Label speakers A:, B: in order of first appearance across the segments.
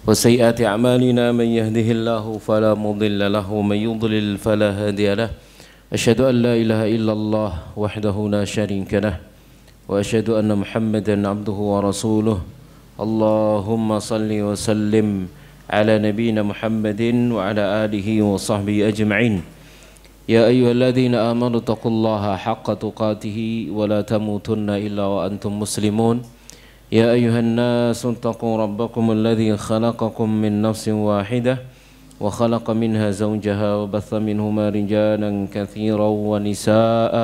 A: وسيئات أعمالنا من يهده الله فلا مضل له ومن يضلل فلا هادي له أشهد أن لا إله إلا الله وحده لا شريك له وأشهد أن محمدا عبده ورسوله اللهم صل وسلم على نبينا محمد وعلى آله وصحبه أجمعين يا أيها الذين آمنوا اتقوا الله حق تقاته ولا تموتن إلا وأنتم مسلمون يا أيها الناس اتقوا ربكم الذي خلقكم من نفس واحدة وخلق منها زوجها وبث منهما رجالا كثيرا ونساء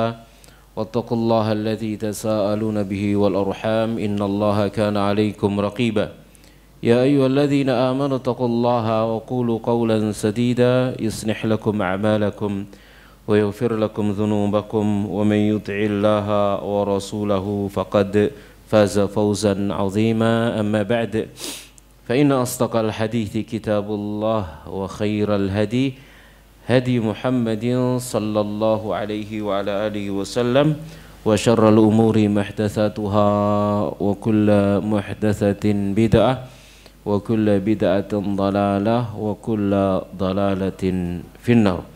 A: واتقوا الله الذي تساءلون به والأرحام إن الله كان عليكم رقيبا يا أيها الذين آمنوا اتقوا الله وقولوا قولا سديدا يصلح لكم أعمالكم ويغفر لكم ذنوبكم ومن يطع الله ورسوله فقد فاز فوزا عظيما أما بعد فإن أصدق الحديث كتاب الله وخير الهدي هدي محمد صلى الله عليه وعلى آله وسلم وشر الأمور محدثاتها وكل محدثة بدعة وكل بدعة ضلالة وكل ضلالة في النار.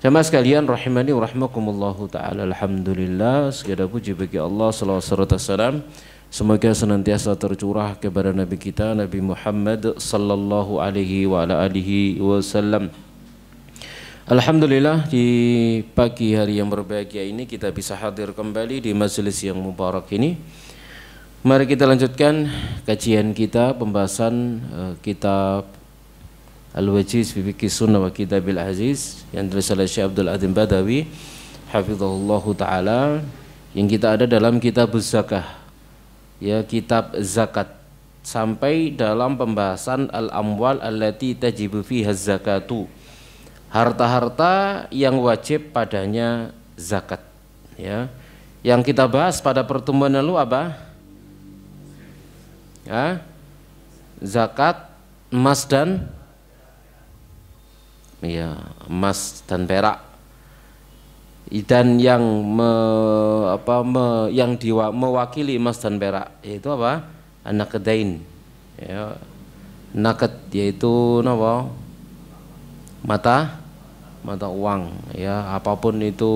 A: Jamaah sekalian rahimani wa rahmakumullahu ta'ala, alhamdulillah, segala puji bagi Allah, salawat serta salam semoga senantiasa tercurah kepada Nabi kita Nabi Muhammad sallallahu alaihi wa ala alihi wasallam. Alhamdulillah, di pagi hari yang berbahagia ini kita bisa hadir kembali di majelis yang mubarak ini. Mari kita lanjutkan kajian kita, pembahasan kitab Al-Wajiz fi Fiqh Sunnah wa Kitabil Aziz yang ditulis oleh Syekh Abdul Adzim Badawi hafizahullahu taala, yang kita ada dalam kitab zakah, ya, kitab zakat, sampai dalam pembahasan al-amwal allati tajibu fiha zakatu, harta-harta yang wajib padanya zakat, ya. Yang kita bahas pada pertemuan lalu apa? Ya, zakat emas dan emas dan perak, dan yang mewakili emas dan perak yaitu apa? An-naqdain, ya, naqd yaitu mata uang, ya, apapun itu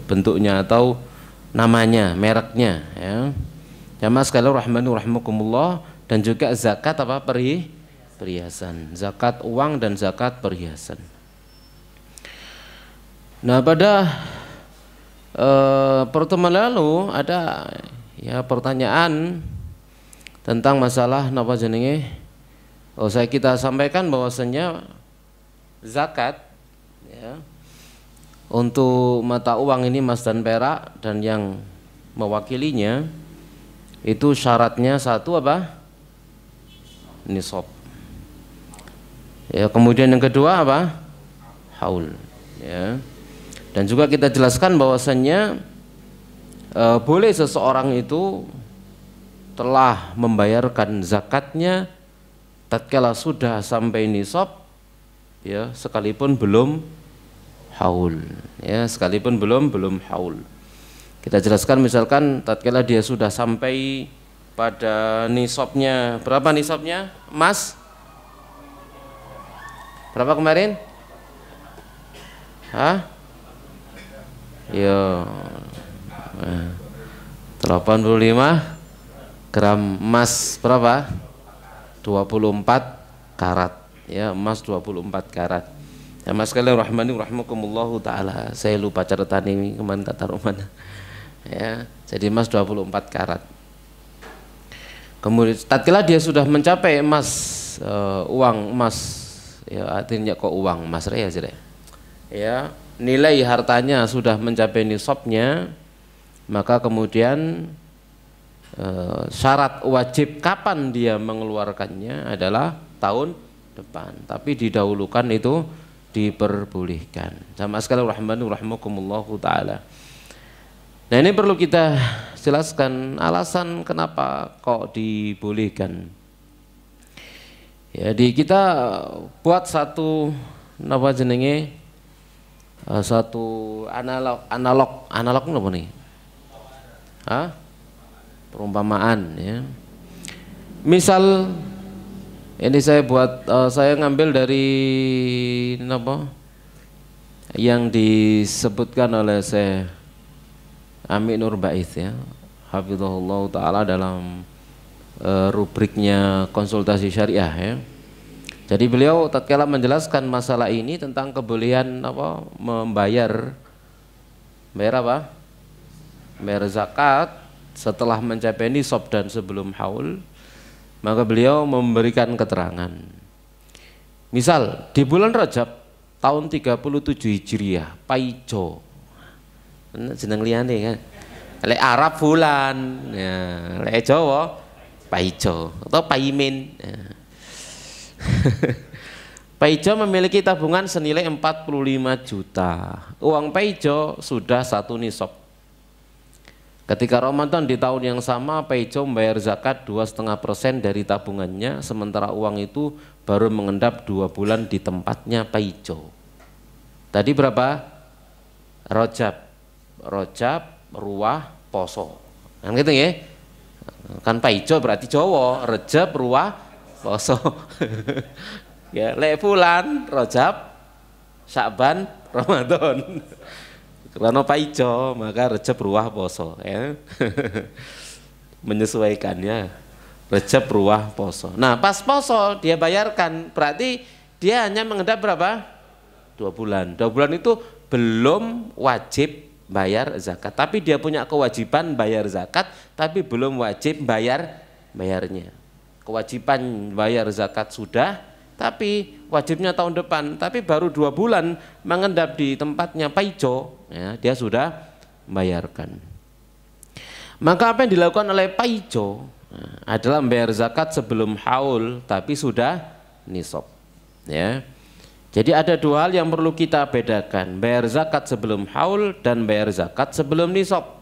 A: bentuknya atau namanya, mereknya, ya. Jamaah sekalian rahmani rahimakumullah, dan juga zakat apa? Perhiasan, zakat uang dan zakat perhiasan. Nah, pada pertemuan lalu ada pertanyaan tentang masalah kita sampaikan bahwasanya zakat, ya, untuk mata uang ini emas dan perak dan yang mewakilinya itu syaratnya satu apa? Nisab. Ya, kemudian yang kedua apa? Haul, ya. Dan juga kita jelaskan bahwasannya boleh seseorang itu telah membayarkan zakatnya tatkala sudah sampai nisab, ya, sekalipun belum haul, ya, sekalipun belum haul. Kita jelaskan misalkan tatkala dia sudah sampai pada nisabnya, berapa nisabnya? Emas berapa kemarin? Ya, 85 gram emas berapa? 24 karat, ya, emas 24 karat. Ya, mas sekalian rahmani rahimakumullahu taala, saya lupa catatan ini kemarin tak taruh mana. Ya, jadi emas 24 karat. Kemudian tatkala dia sudah mencapai emas, uang emas, ya, artinya kok uang emas ya, nilai hartanya sudah mencapai nisabnya, maka kemudian syarat wajib kapan dia mengeluarkannya adalah tahun depan, tapi didahulukan itu diperbolehkan. Sama sekali rahmani rahimakumullahu taala. Nah, ini perlu kita jelaskan alasan kenapa kok dibolehkan. Ya, kita buat satu satu analog apa nih? Perumpamaan, ya. Misal ini saya ngambil dari apa yang disebutkan oleh Syekh Ami Nur Baiz ya, hafizahullah taala dalam rubriknya konsultasi syariah ya. Jadi beliau tatkala menjelaskan masalah ini tentang kebolehan apa membayar apa? Bayar zakat setelah mencapai nisab dan sebelum haul, maka beliau memberikan keterangan. Misal di bulan Rajab tahun 37 Hijriah, Paijo. Jeneng liyane kan. Lek Arab bulan, ya, lek Jawa Paijo atau Paimin. Ya. Paijo memiliki tabungan senilai 45 juta. Uang Paijo sudah 1 nisab. Ketika Ramadan di tahun yang sama, Paijo membayar zakat 2,5% dari tabungannya, sementara uang itu baru mengendap 2 bulan di tempatnya Paijo. Tadi berapa? Rojab, ruah, poso. Kan gitu ya? Kan Paijo berarti Jawa, Rejab, ruah, poso. Ya, lek bulan Rojab, Sya'ban, Ramadan. Karena Paijo maka Rejab, ruah, poso ya. Menyesuaikannya Rejab, ruah, poso. Nah pas poso dia bayarkan, berarti dia hanya mengendap berapa? 2 bulan. 2 bulan itu belum wajib bayar zakat, tapi dia punya kewajiban bayar zakat, tapi belum wajib bayarnya. Kewajiban bayar zakat sudah, tapi wajibnya tahun depan, tapi baru 2 bulan mengendap di tempatnya Paijo, ya, dia sudah membayarkan. Maka apa yang dilakukan oleh Paijo adalah membayar zakat sebelum haul, tapi sudah nisab. Ya. Jadi ada 2 hal yang perlu kita bedakan, bayar zakat sebelum haul dan bayar zakat sebelum nisab.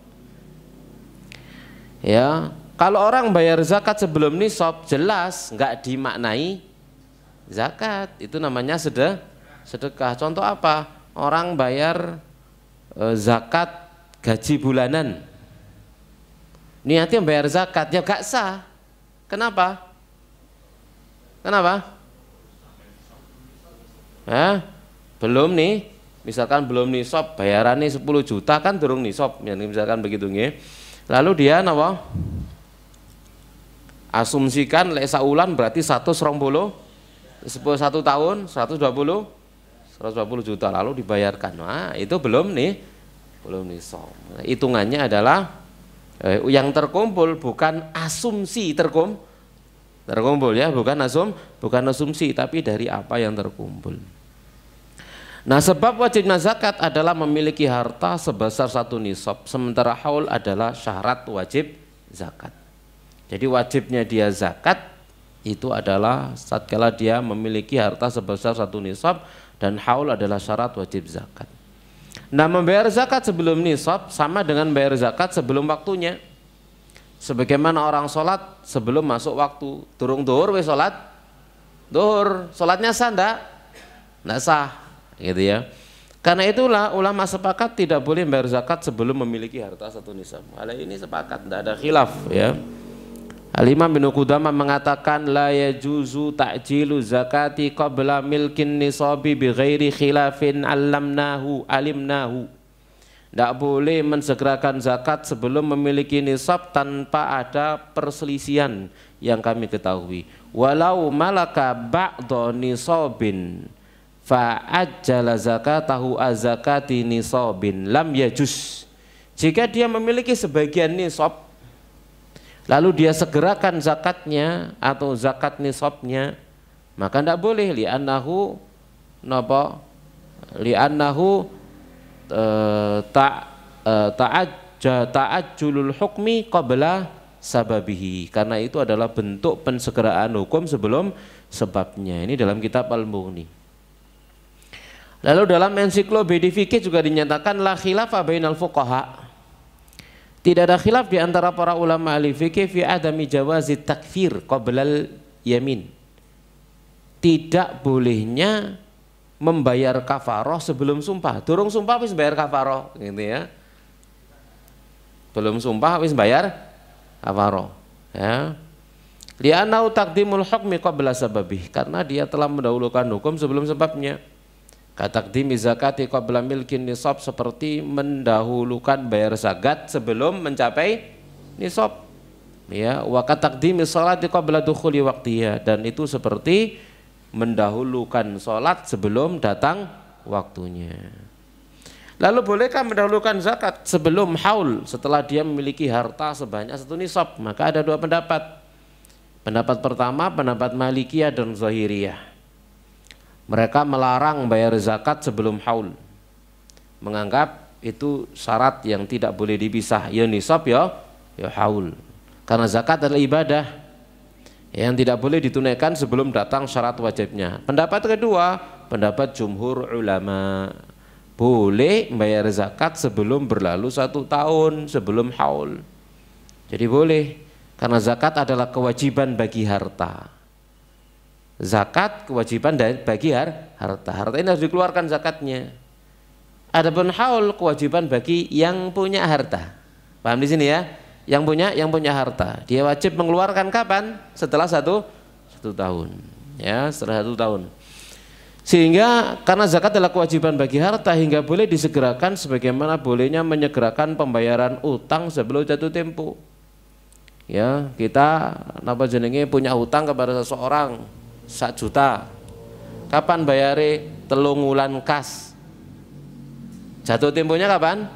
A: Ya, kalau orang bayar zakat sebelum nisab jelas nggak dimaknai zakat, itu namanya sedekah. Contoh apa? Orang bayar zakat gaji bulanan, niatnya bayar zakat, ya gak sah. Kenapa? Belum nih, misalkan belum nisab, bayarannya 10 juta kan durung nisab, ya, misalkan begitu nggih. Lalu dia napa? Asumsikan lek saulan berarti 120, 1 tahun 120 juta lalu dibayarkan. Nah, itu belum nisab. Hitungannya adalah yang terkumpul, bukan asumsi terkumpul ya, bukan asumsi, tapi dari apa yang terkumpul. Nah, sebab wajibnya zakat adalah memiliki harta sebesar 1 nisab, sementara haul adalah syarat wajib zakat. Jadi wajibnya dia zakat itu adalah tatkala dia memiliki harta sebesar 1 nisab, dan haul adalah syarat wajib zakat. Nah, membayar zakat sebelum nisab sama dengan bayar zakat sebelum waktunya. Sebagaimana orang sholat sebelum masuk waktu, durung duhur wis sholat duhur, sholatnya sah ndak sah gitu ya. Karena itulah ulama sepakat tidak boleh bayar zakat sebelum memiliki harta 1 nisab. Hal ini sepakat, tidak ada khilaf ya. Al-Imam bin Qudamah mengatakan la yajuzu ta'jilu zakati qabla milkin nisabi bi ghairi khilafin alimnahu. Tidak boleh mensegerakan zakat sebelum memiliki nisab tanpa ada perselisihan yang kami ketahui. Walau malaka ba'da nisabin fa'ajjala zakatahu azakati nisabin lam yajuz. Jika dia memiliki sebagian nisab lalu dia segerakan zakatnya atau zakat nisabnya, maka tidak boleh, li'annahu ta'ajjulul hukmi qabla sababihi, karena itu adalah bentuk pensegeraan hukum sebelum sebabnya. Ini dalam kitab Al-Mughni. Lalu dalam ensiklopedia fikih juga dinyatakan la khilafa bainal fuqaha, tidak ada khilaf di antara para ulama ahli fikih fi adami jawazi takfir qablal yamin, tidak bolehnya membayar kafaroh sebelum sumpah. Durung sumpah wis bayar kafaroh gitu ya. Belum sumpah wis bayar kafaroh ya. Li'annahu taqdimul hukmi qabla sababih, karena dia telah mendahulukan hukum sebelum sebabnya. Kataqdimi zakati qabla milkin nisab, seperti mendahulukan bayar zakat sebelum mencapai nisab. Ya, wa kataqdimi sholati qabla dukhuli waqtiha, dan itu seperti mendahulukan sholat sebelum datang waktunya. Lalu bolehkah mendahulukan zakat sebelum haul, setelah dia memiliki harta sebanyak 1 nisab? Maka ada 2 pendapat. Pendapat pertama, pendapat Malikiyah dan Zahiriyah. Mereka melarang bayar zakat sebelum haul, menganggap itu syarat yang tidak boleh dipisah, ya nisab ya haul. Karena zakat adalah ibadah yang tidak boleh ditunaikan sebelum datang syarat wajibnya. Pendapat kedua, pendapat jumhur ulama, boleh bayar zakat sebelum berlalu 1 tahun sebelum haul. Jadi boleh, karena zakat adalah kewajiban bagi harta. Zakat kewajiban bagi harta. Harta ini harus dikeluarkan zakatnya. Adapun haul kewajiban bagi yang punya harta. Paham di sini ya? Yang punya harta, dia wajib mengeluarkan kapan? Setelah satu tahun. Ya, setelah 1 tahun. Sehingga karena zakat adalah kewajiban bagi harta, hingga boleh disegerakan sebagaimana bolehnya menyegerakan pembayaran utang sebelum jatuh tempo. Ya, kita punya hutang kepada seseorang 1 juta. Kapan bayare? 3 wulan kas. Jatuh temponya kapan?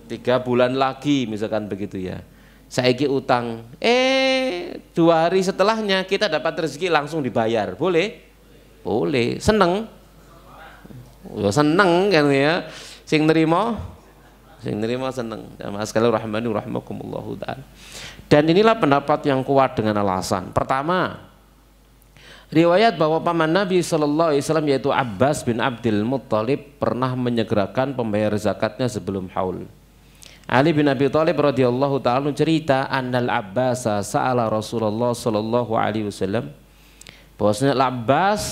A: 3 bulan lagi, misalkan begitu ya. Saiki utang, 2 hari setelahnya kita dapat rezeki langsung dibayar. Boleh? Boleh. Seneng? Ya seneng kan ya. Sing nerima seneng. Jamaah sekalian rahmani rahimakumullah taala. Dan inilah pendapat yang kuat dengan alasan. Pertama, riwayat bahwa paman Nabi SAW yaitu Abbas bin Abdul Muttalib pernah menyegerakan pembayar zakatnya sebelum haul. Ali bin Abi Thalib radhiyallahu ta'ala cerita, annal Abbasa sa'ala Rasulullah sallallahu alaihi wasallam, bahwasanya Abbas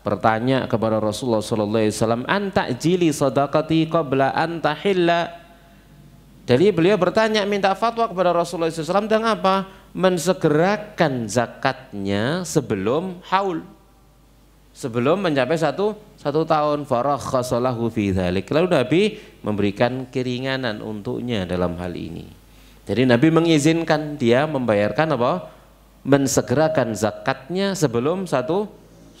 A: bertanya kepada Rasulullah sallallahu alaihi wasallam, an ta'jili sadaqati qabla an tahilla. Jadi beliau bertanya, minta fatwa kepada Rasulullah SAW tentang apa? Mensegerakan zakatnya sebelum haul, sebelum mencapai satu tahun. Farakhasalahu fi dzalik. Lalu Nabi memberikan keringanan untuknya dalam hal ini. Jadi Nabi mengizinkan dia membayarkan apa? Mensegerakan zakatnya sebelum satu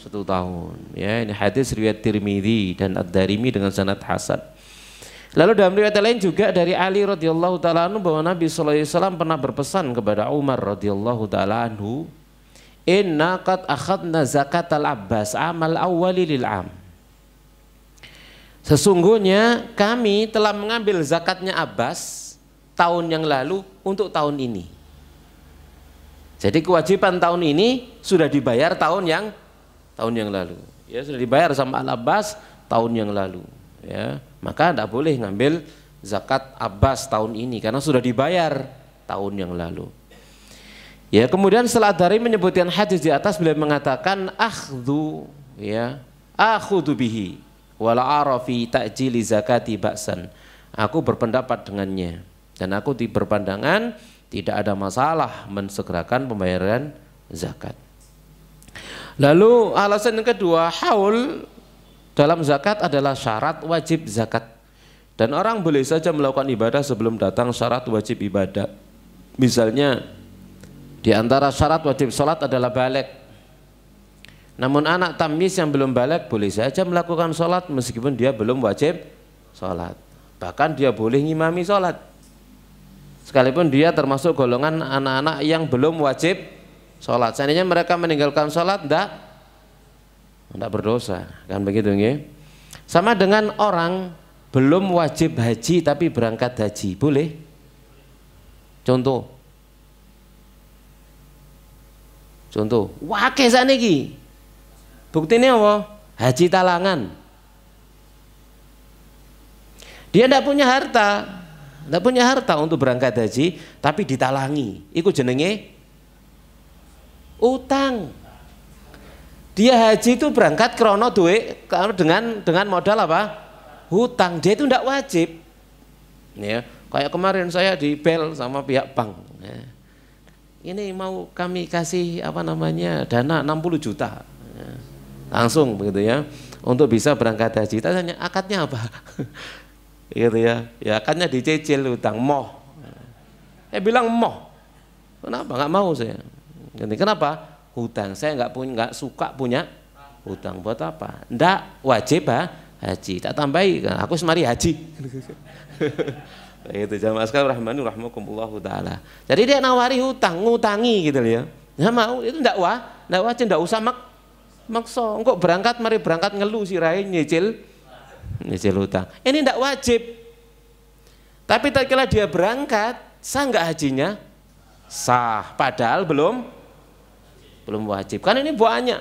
A: tahun. Ya, ini hadis riwayat Tirmidzi dan Ad-Darimi dengan sanad hasan. Lalu dalam riwayat lain juga dari Ali radhiyallahu taala anhu bahwa Nabi sallallahu alaihi wasallam pernah berpesan kepada Umar radhiyallahu taala anhu, inna qad akhadna zakatal Abbas amal awwali lil am. Sesungguhnya kami telah mengambil zakatnya Abbas tahun yang lalu untuk tahun ini. Jadi kewajiban tahun ini sudah dibayar tahun yang lalu. Ya, sudah dibayar sama Al Abbas tahun yang lalu. Ya, maka tidak boleh ngambil zakat Abbas tahun ini karena sudah dibayar tahun yang lalu. Ya, kemudian setelah dari menyebutkan hadis di atas, beliau mengatakan akhdhu, ya, akhudhu bihi wala arafi ta'jili zakati ba'san. Aku berpendapat dengannya dan aku berpandangan tidak ada masalah mensegerakan pembayaran zakat. Lalu alasan yang kedua, haul dalam zakat adalah syarat wajib zakat, dan orang boleh saja melakukan ibadah sebelum datang syarat wajib ibadah. Misalnya di antara syarat wajib sholat adalah baligh. Namun anak tamyiz yang belum baligh boleh saja melakukan sholat meskipun dia belum wajib sholat. Bahkan dia boleh ngimami sholat sekalipun dia termasuk golongan anak-anak yang belum wajib sholat. Seandainya mereka meninggalkan sholat, tidak berdosa, kan begitu nggih? Sama dengan orang belum wajib haji tapi berangkat haji, boleh? Contoh, wakil saniki, buktinya apa? Haji talangan. Dia tidak punya harta untuk berangkat haji, tapi ditalangi. Iku jenenge utang. Dia haji itu berangkat krono duit dengan modal apa? Hutang. Dia itu tidak wajib. Ya, kayak kemarin saya dibel sama pihak bank. Ya. ini mau kami kasih apa namanya dana 60 juta. Ya, langsung begitu ya, untuk bisa berangkat haji. Tanya akadnya apa? Gitu ya, ya akadnya dicicil utang moh. Bilang moh. Kenapa nggak mau saya? Kenapa? Hutang. Saya nggak suka punya hutang. Buat apa? Ndak wajib haji. Tak tambahi. Aku semari haji. Itu jamaah sekalian rahmani rahmakumullahu taala. Jadi dia nawari hutang, ngutangi gitu ya. Nggak mau, itu ndak wajib, ndak usah maksa. Engkau berangkat, mari berangkat ngeluh sirai nyicil hutang. Ini ndak wajib. Tapi tatkala dia berangkat, sah nggak hajinya? Sah. Padahal belum wajib. Kan ini banyak.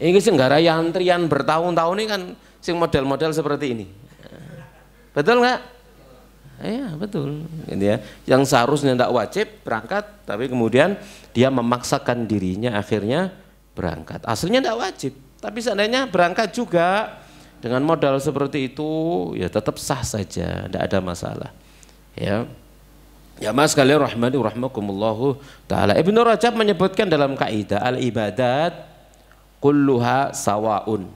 A: Ini senggara antrian bertahun-tahun ini kan sing model-model seperti ini. Betul nggak? Ya betul. Gitu ya. Yang seharusnya tidak wajib berangkat, tapi kemudian dia memaksakan dirinya akhirnya berangkat. Aslinya tidak wajib, tapi seandainya berangkat juga dengan modal seperti itu, ya tetap sah saja, tidak ada masalah. Ya. Ya mas sekalian rahmani rahmakumullahu taala. Ibnu Rajab menyebutkan dalam kaidah al-ibadat kulluha sawaun.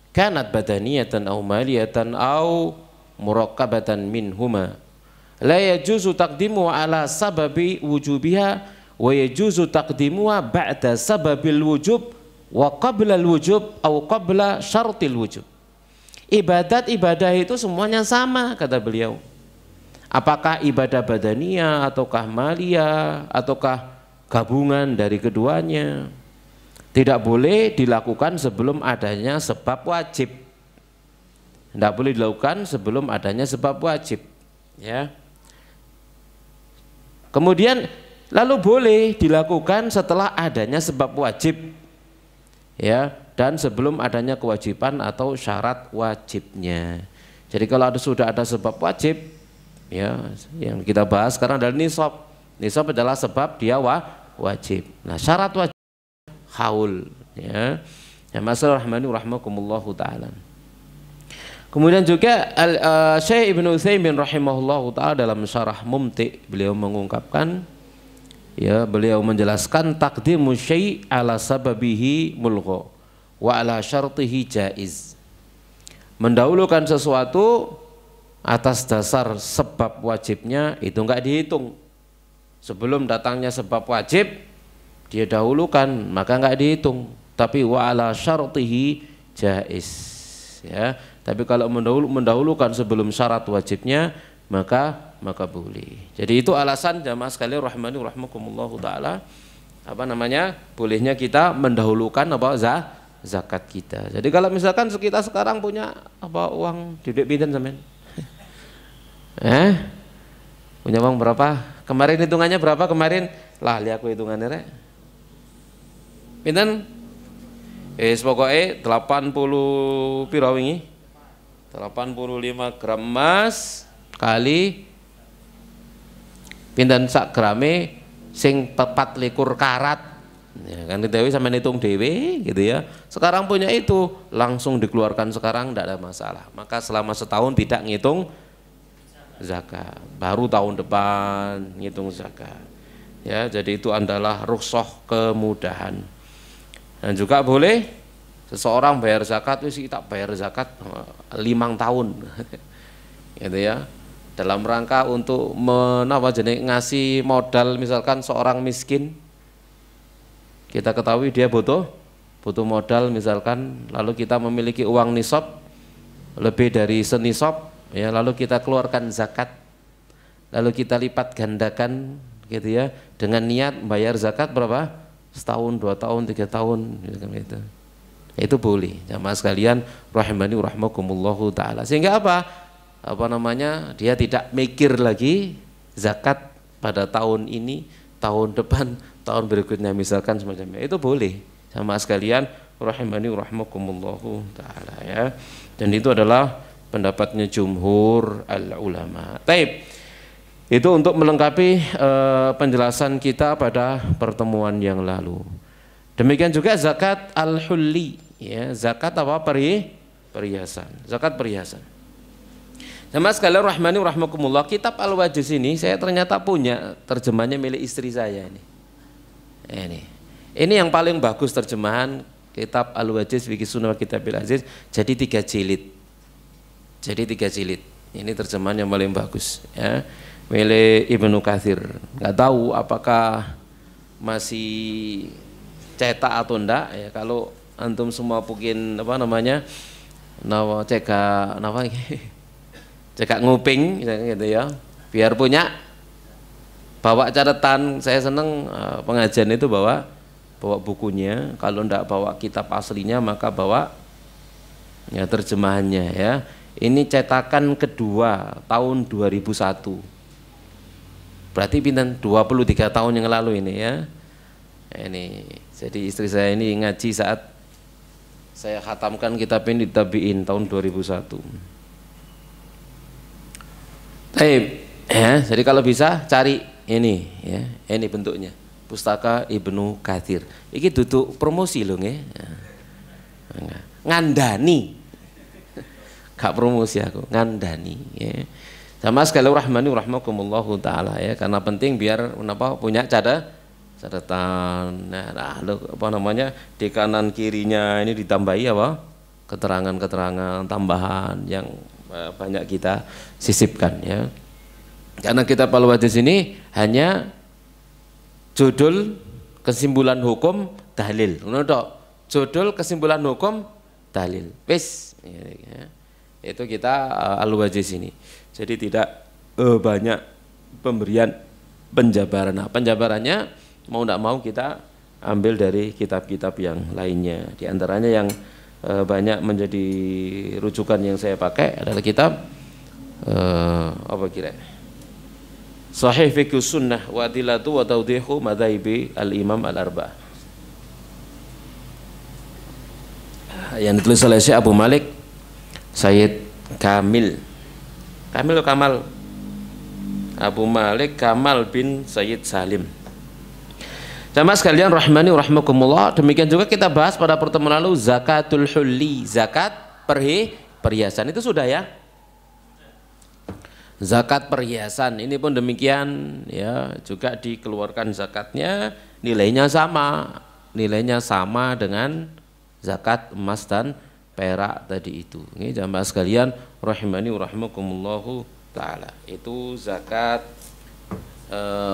A: Kanat badaniyatan aw maliyatan aw murakkabatan minhuma. La yajuzu taqdimu ala sababi wujubiha wa yajuzu taqdimuha ba'da sababil wujub wa qabla al-wujub aw qabla syartil wujub. Ibadah itu semuanya sama kata beliau. Apakah ibadah badaniyah ataukah maliyah ataukah gabungan dari keduanya, tidak boleh dilakukan sebelum adanya sebab wajib. Tidak boleh dilakukan sebelum adanya sebab wajib. Ya. Kemudian lalu boleh dilakukan setelah adanya sebab wajib. Ya, dan sebelum adanya kewajiban atau syarat wajibnya. Jadi kalau sudah ada sebab wajib, ya, yang kita bahas sekarang adalah nisab. Nisab adalah sebab dia wajib. Nah, syarat wajib haul, ya. Ya masalah rahmani rahmakumullahu taala. Kemudian juga Syekh Ibnu Utsaimin rahimahullahu taala dalam syarah Mumti' beliau mengungkapkan, ya, beliau menjelaskan taqdimu syai' ala sababihi mulgha wa ala syartihi jaiz. Mendahulukan sesuatu atas dasar sebab wajibnya itu enggak dihitung. Sebelum datangnya sebab wajib dia dahulukan, maka enggak dihitung. Tapi wa ala syartihi jaiz, ya. Tapi kalau mendahulukan sebelum syarat wajibnya, maka boleh. Jadi itu alasan jamaah sekalian rahmani rahmakumullahu taala, apa namanya? Bolehnya kita mendahulukan apa? Zakat kita. Jadi kalau misalkan kita sekarang punya apa uang duit pinten sampean? Punya uang berapa? Kemarin hitungannya berapa kemarin? Lah lihat aku hitungannya rek. Pinten? Pokoknya 80 piro wingi? 85 gram emas kali pinten sak grame sing 24 karat. Ya kan dewe sampe hitung dewe gitu ya. Sekarang punya itu langsung dikeluarkan sekarang tidak ada masalah. Maka selama setahun tidak ngitung zakat. Baru tahun depan ngitung zakat. Ya, jadi itu adalah rukhsah kemudahan. Dan juga boleh seseorang bayar zakat, wis kita bayar zakat 5 tahun. Gitu ya. Dalam rangka untuk ngasih modal misalkan seorang miskin. Kita ketahui dia butuh modal misalkan, lalu kita memiliki uang nisab lebih dari senisab, ya, lalu kita keluarkan zakat. Lalu kita lipat gandakan gitu ya, dengan niat bayar zakat berapa? Setahun, 2 tahun, 3 tahun gitu. Itu boleh. Jamaah sekalian rahimani rahmakumullahu taala. Sehingga apa? Apa namanya? Dia tidak mikir lagi zakat pada tahun ini, tahun depan, tahun berikutnya misalkan semacamnya. Itu boleh. Jamaah sekalian rahimani rahmakumullahu taala, ya. Dan itu adalah pendapatnya jumhur al ulama. Taib. Itu untuk melengkapi penjelasan kita pada pertemuan yang lalu. Demikian juga zakat al-hulli, ya, zakat apa? Perhiasan. Zakat perhiasan. Mas sekalian rahmani rahmakumullah, kitab Al-Wajiz ini saya ternyata punya terjemahannya milik istri saya ini. Ini yang paling bagus terjemahan kitab Al-Wajiz Fiqh Sunnah Kitabil Aziz, jadi 3 jilid. Jadi 3 jilid. Ini terjemahan yang paling bagus ya. Milik Ibnu Katsir. Enggak tahu apakah masih cetak atau enggak ya. Kalau antum semua mungkin apa namanya? Cekak nguping gitu ya, biar punya bawa catatan. Saya seneng pengajian itu bawa bukunya, kalau ndak bawa kitab aslinya maka bawa ya terjemahannya ya. Ini cetakan kedua tahun 2001, berarti pinten 23 tahun yang lalu ini ya. Ini jadi istri saya ini ngaji saat saya khatamkan kitab ini di Tabi'in tahun 2001. Baik, ya, jadi kalau bisa cari ini ya, ini bentuknya Pustaka Ibnu Katsir. Iki duduk promosi loh nggih. Ngandani. Gak promosi aku, ngandani ya. Sama sekali rahmani rahmakumullahu taala ya, karena penting biar punya catatan. Nah, apa namanya? Di kanan kirinya ini ditambahi apa? Keterangan-keterangan tambahan yang banyak kita sisipkan ya. Karena kitab Al-Wajiz ini hanya judul kesimpulan hukum dalil. Judul kesimpulan hukum dalil. Wis ya. Itu kita Al-Wajiz ini. Jadi tidak banyak pemberian penjabaran. Nah, penjabarannya mau tidak mau kita ambil dari kitab-kitab yang lainnya. Di antaranya yang banyak menjadi rujukan yang saya pakai adalah kitab apa kira? Sahih Fiqh Sunnah wa Adillatu wa Tawdihu Madzhabi Al-Imam Al-Arba'ah. Yang ditulis oleh Syekh Abu Malik Sayyid Kamil. Kamil atau Kamal? Abu Malik Kamal bin Sayyid Salim. Jamaah sekalian rahmani rahmakumullah, demikian juga kita bahas pada pertemuan lalu zakatul hulli, zakat perhiasan itu sudah ya. Zakat perhiasan ini pun demikian ya, juga dikeluarkan zakatnya, nilainya sama dengan zakat emas dan perak tadi itu. Ini jamaah sekalian rahimani rahimakumullahu taala. Itu zakat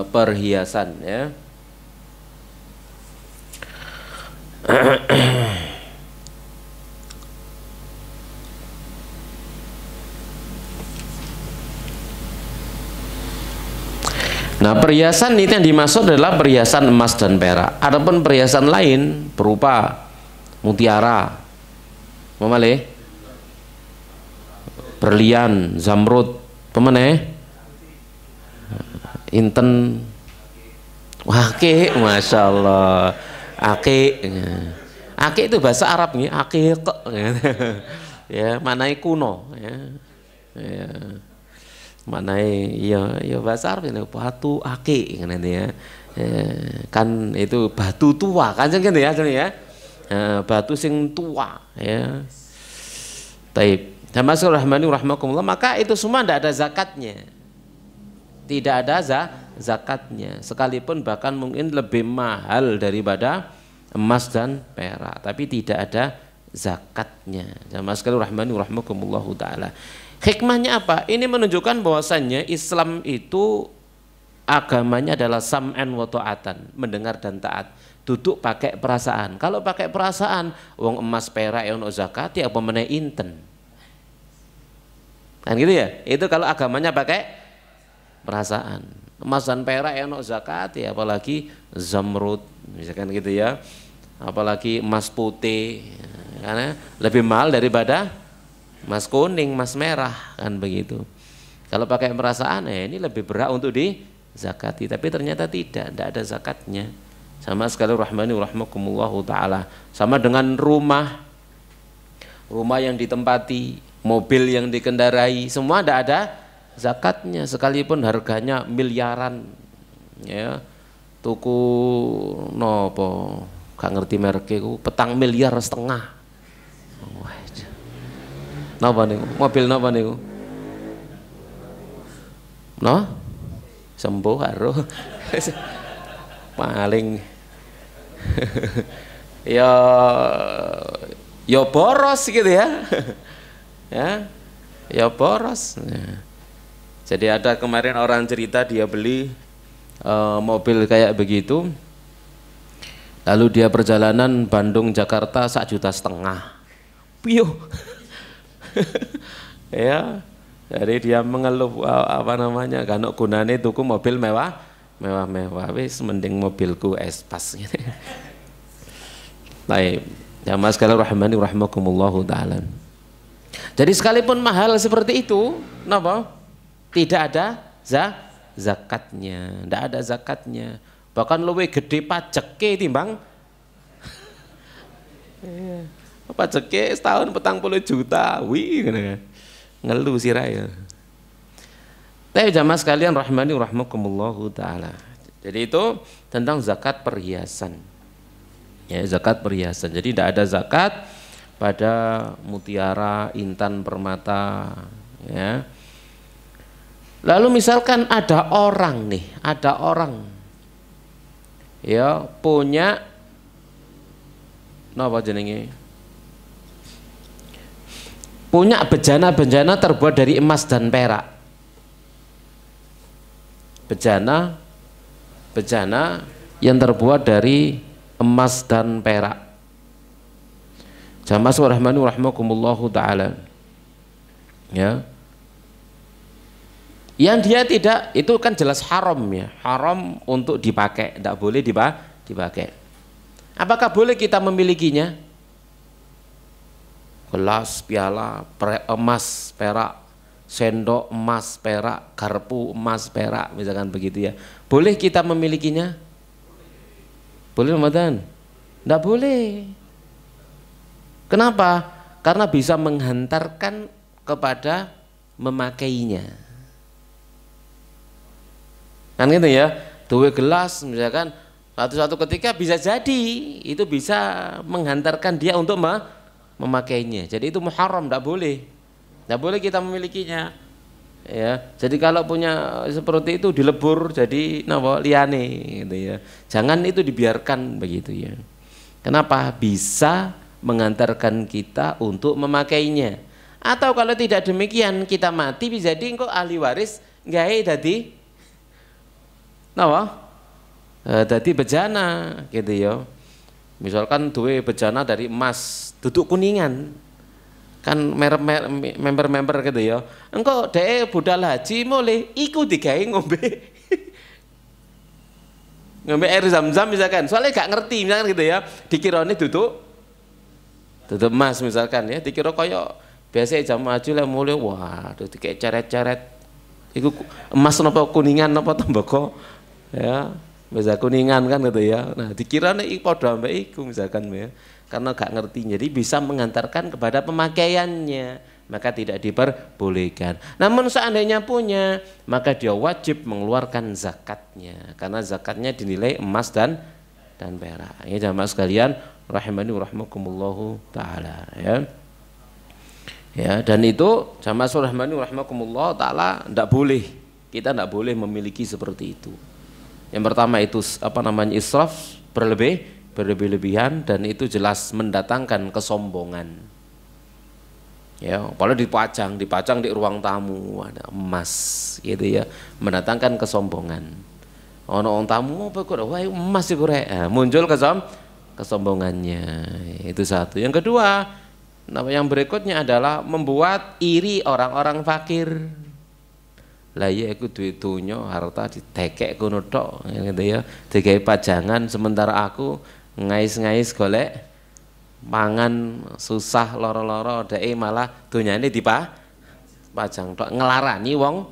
A: perhiasan ya. Nah, perhiasan ini yang dimaksud adalah perhiasan emas dan perak. Adapun perhiasan lain berupa mutiara, memalih, berlian, zamrud, pemeneh, inten, wake, masya Allah, ake itu bahasa Arab nih, ake ya, manai kuno, ya. Manai ya bahasa Arab ini batu ake kan ya. Kan itu batu tua kan gitu ya, batu sing tua ya. Taib. Jamaah rahmani rahmakumullah, maka itu semua tidak ada zakatnya. Tidak ada zakatnya, sekalipun bahkan mungkin lebih mahal daripada emas dan perak, tapi tidak ada zakatnya. Jamaah rahmani rahmakumullah taala. Hikmahnya apa? Ini menunjukkan bahwasannya Islam itu agamanya adalah sam'an wa ta'atan, mendengar dan taat. Duduk pakai perasaan. Kalau pakai perasaan, wong emas perak yang ono zakat ya apa meneh inten. Kan gitu ya? Itu kalau agamanya pakai perasaan. Emas dan perak yang ono zakat ya apalagi zamrud, misalkan gitu ya. Apalagi emas putih, karena lebih mahal daripada emas kuning, emas merah, kan begitu. Kalau pakai perasaan, ini lebih berat untuk dizakati, tapi ternyata tidak ada zakatnya. Sama sekali rahmani rahmakumullahu taala. Sama dengan rumah yang ditempati, mobil yang dikendarai, semua tidak ada zakatnya, sekalipun harganya miliaran. Ya, tuku nopo, gak ngerti mereknya, petang miliar setengah. Napa niku? Mobil napa niku? No? Sembuh karo paling ya boros gitu ya. ya boros. Jadi ada kemarin orang cerita dia beli mobil kayak begitu, lalu dia perjalanan Bandung Jakarta 1,5 juta. Piyo. Ya, jadi dia mengeluh apa namanya, kan gunane tuku mobil mewah, wis mending mobilku Espas. Baik, jamaah sekalian rahimani rahimakumullahu taala. Jadi sekalipun mahal seperti itu, napa? Tidak ada zakatnya, tidak ada zakatnya. Bahkan luwih gede pajaknya timbang pajaknya setahun 40 juta. Wih, ngeluh sirah ya. Tapi jamaah sekalian rahimani rahimakumullahu taala. Jadi itu tentang zakat perhiasan. Ya, zakat perhiasan. Jadi tidak ada zakat pada mutiara, intan, permata, ya. Lalu misalkan ada orang ya punya napa jenenge? Punya bejana-bejana terbuat dari emas dan perak. Bejana yang terbuat dari emas dan perak. Jamaah rahimani rahimakumullahu taala. Ya. Yang dia tidak, itu kan jelas haram ya, haram untuk dipakai, tidak boleh dipakai. Apakah boleh kita memilikinya? Gelas, piala, emas, perak, sendok emas, perak, garpu emas, perak, misalkan begitu ya. Boleh kita memilikinya? Boleh Ramadan? Tidak boleh. Kenapa? Karena bisa menghantarkan kepada memakainya. Kan gitu ya, duwe gelas misalkan suatu ketika bisa jadi itu bisa menghantarkan dia untuk memakainya. Jadi itu muharram, tidak boleh kita memilikinya. Ya, jadi kalau punya seperti itu dilebur jadi liane gitu ya. Jangan itu dibiarkan begitu ya. Kenapa? Bisa mengantarkan kita untuk memakainya. Atau kalau tidak demikian kita mati bisa jadi engkau ahli waris gawe dadi dadi bejana gitu ya. Misalkan duwe bejana dari emas duduk kuningan kan member gitu ya. Engko dhek budal haji mulih iku digawe ngombe air zam-zam misalkan. Soalnya gak ngerti misalkan gitu ya. Dikirane duduk emas misalkan ya, dikira kaya biasa jam haji lah mulih wah dikek ceret-ceret. Iku emas napa kuningan napa tembako ya, bisa kuningan kan gitu ya. Nah dikirane padha ambek iku misalkan ya. Karena gak ngerti, jadi bisa mengantarkan kepada pemakaiannya, maka tidak diperbolehkan. Namun seandainya punya, maka dia wajib mengeluarkan zakatnya, karena zakatnya dinilai emas dan perak. Ya jamaah sekalian, rahimani rahimakumullahu taala ya. Ya, dan itu jamaah rahimani rahimakumullahu taala kita tidak boleh memiliki seperti itu. Yang pertama itu israf, berlebih-lebihan, dan itu jelas mendatangkan kesombongan. Ya, apalagi dipajang di ruang tamu ada emas gitu ya, mendatangkan kesombongan. Ono wong tamu apa kok wah emas iku rek. Muncul kesombongannya. Itu satu. Yang kedua, yang berikutnya adalah membuat iri orang-orang fakir. Lah iya aku duit dunya harta ditekek kono tok gitu ya, digawe pajangan sementara aku ngais-ngais golek mangan susah loro-loro dhek malah donyane dipajang tok, ngelarani wong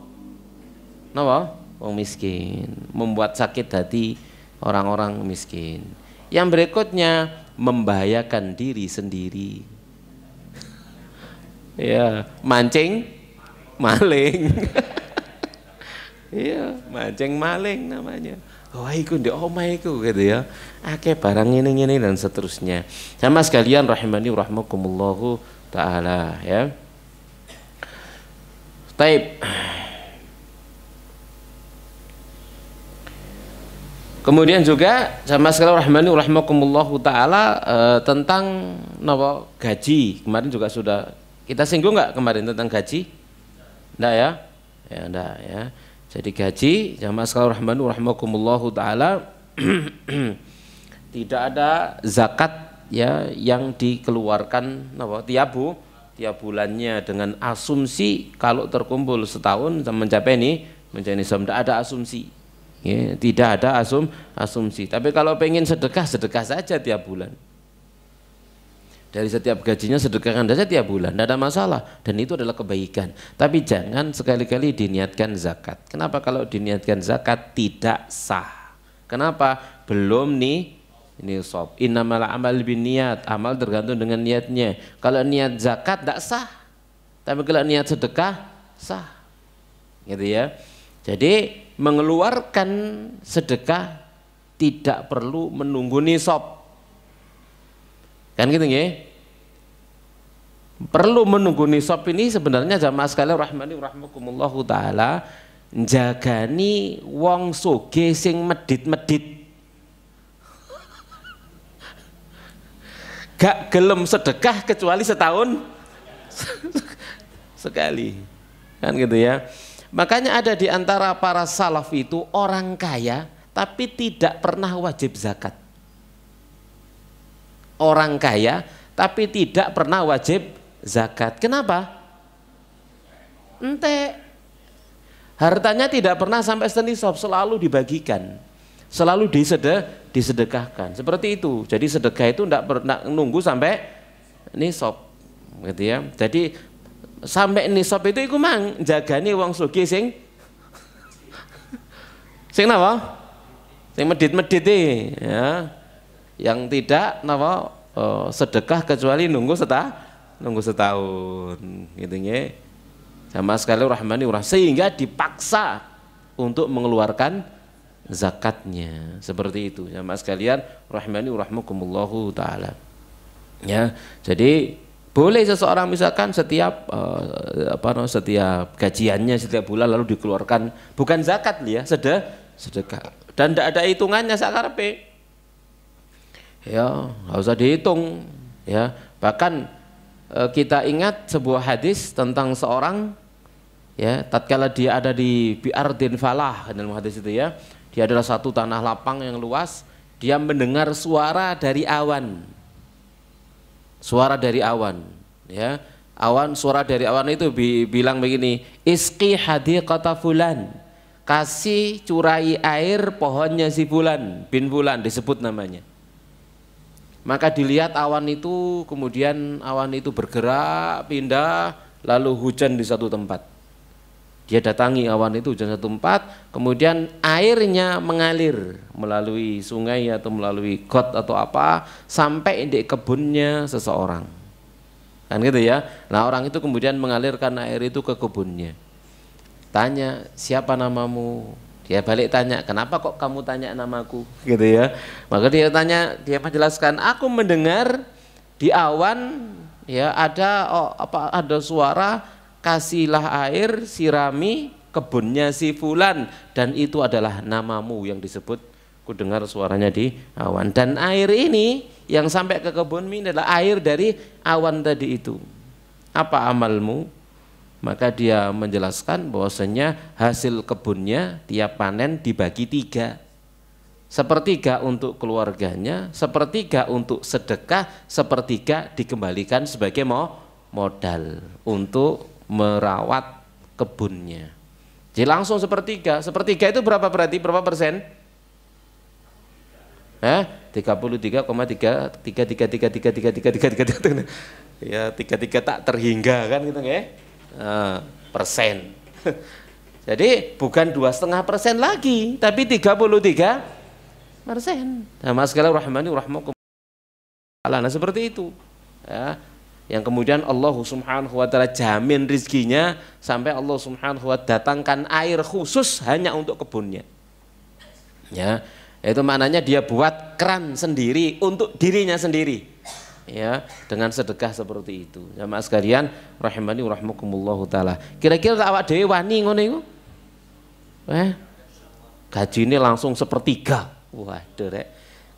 A: miskin, membuat sakit hati orang-orang miskin. Yang berikutnya membahayakan diri sendiri. Ya, mancing maling. Iya, mancing maling namanya. Wah, iku ndek omah iku gitu ya. Akeh barang ngene-ngene dan seterusnya. Sama sekalian rahimani rahimakumullahu taala ya. Taib. Kemudian juga sama sekali rahmani rahimakumullahu taala tentang napa gaji. Kemarin juga sudah kita singgung nggak kemarin tentang gaji? Enggak ya? Ya enggak ya. Jadi gaji jamaah sekalian rahmani rahimakumullahu taala tidak ada zakat ya yang dikeluarkan tiap bulannya dengan asumsi kalau terkumpul setahun mencapai nisab. Tidak ada asumsi ya, tidak ada asumsi. Tapi kalau pengen sedekah saja tiap bulan, dari setiap gajinya sedekahkan saja tiap bulan, tidak ada masalah, dan itu adalah kebaikan. Tapi jangan sekali-kali diniatkan zakat. Kenapa? Kalau diniatkan zakat tidak sah. Kenapa? Belum nisab. Innamal amal binniyat, amal tergantung dengan niatnya. Kalau niat zakat tidak sah, tapi kalau niat sedekah sah, gitu ya. Jadi mengeluarkan sedekah tidak perlu menunggu nisab, kan gitu ya. Perlu menunggu nisab ini sebenarnya jamaah sekalian rahmani rahimakumullahu taala njagani wong sugih sing medit-medit. Gak gelem sedekah kecuali setahun sekali, kan gitu ya. Makanya ada di antara para salaf itu orang kaya tapi tidak pernah wajib zakat. Orang kaya tapi tidak pernah wajib zakat. Kenapa? Ente hartanya tidak pernah sampai senisab, selalu dibagikan, selalu disedekahkan, seperti itu. Jadi sedekah itu tidak pernah nunggu sampai nisab, gitu ya. Jadi sampai nisab itu iku mang jagani wong sugih sing napa? Sing medit-medit ya. Yang tidak napa sedekah kecuali nunggu setahun, gitu ya. Sama sekali rahmani sehingga dipaksa untuk mengeluarkan zakatnya, seperti itu. Sama sekalian rahmani rahimakumullahu taala. Ya, jadi boleh seseorang misalkan setiap setiap gajiannya setiap bulan lalu dikeluarkan bukan zakat ya, sedekah, dan tidak ada hitungannya sakarepe. Ya, nggak usah dihitung ya. Bahkan kita ingat sebuah hadis tentang seorang ya, tatkala dia ada di bi'ardin falah dalam hadis itu ya, dia adalah satu tanah lapang yang luas, dia mendengar suara dari awan. Suara dari awan ya. Suara dari awan itu bilang begini, isqi hadiqata fulan, kasih curai air pohonnya si fulan bin fulan, disebut namanya. Maka dilihat awan itu, kemudian awan itu bergerak, pindah, lalu hujan di satu tempat. Dia datangi awan itu hujan satu tempat, kemudian airnya mengalir melalui sungai atau melalui got atau apa sampai di kebunnya seseorang. Kan gitu ya. Nah, orang itu kemudian mengalirkan air itu ke kebunnya. Tanya, siapa namamu? Dia balik tanya, kenapa kok kamu tanya namaku, gitu ya. Maka dia tanya, dia menjelaskan, aku mendengar di awan ya ada suara, kasihlah air, sirami kebunnya si fulan, dan itu adalah namamu yang disebut. Ku dengar suaranya di awan, dan air ini yang sampai ke kebun ini adalah air dari awan tadi itu. Apa amalmu? Maka dia menjelaskan bahwasanya hasil kebunnya tiap panen dibagi 3. Sepertiga untuk keluarganya, sepertiga untuk sedekah, sepertiga dikembalikan sebagai modal untuk merawat kebunnya. Jadi langsung sepertiga. Sepertiga itu berapa berarti? Berapa persen? 33,333333333 ya, 33 tak terhingga kan gitu ya. Persen. Jadi bukan 2,5% lagi, tapi 33%. Nah, mas sekalian rahmani rahmakumullah. Nah, seperti itu. Ya. Yang kemudian Allah Subhanahu wa taala jamin rizkinya sampai Allah Subhanahu wa taala datangkan air khusus hanya untuk kebunnya. Ya, itu maknanya dia buat keran sendiri untuk dirinya sendiri. Ya, dengan sedekah seperti itu. Jamaah sekalian rahimani rahmakumullahu taala. Kira-kira awak dhewe wani ngono iku? Gajine langsung sepertiga. Wah, Waduh rek,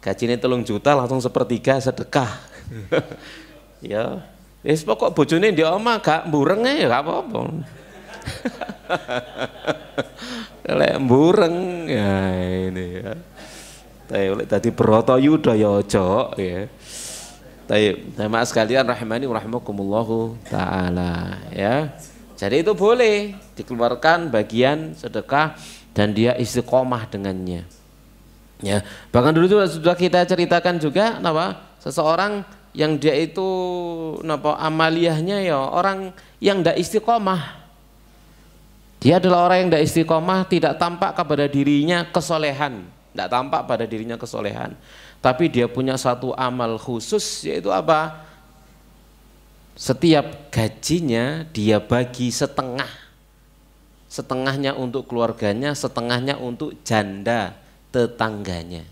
A: gajinya 3 juta langsung 1/3 sedekah. Ya, wis pokok bojone ndek omah gak mbureng ya gak apa-apa. Lek mbureng ya ini ya. Tapi oleh tadi broto yuda ya ojo ya. Tapi jamaah sekalian rahimani rahimakumullahu taala ya. Jadi itu boleh dikeluarkan bagian sedekah dan dia istiqomah dengannya. Ya, bahkan dulu sudah kita ceritakan juga seseorang yang dia itu amaliyahnya ya orang yang tidak istiqomah. Dia adalah orang yang tidak istiqomah, tidak tampak kepada dirinya kesolehan, tidak tampak pada dirinya kesolehan. Tapi dia punya satu amal khusus, yaitu apa? Setiap gajinya dia bagi setengah, setengahnya untuk keluarganya, setengahnya untuk janda tetangganya.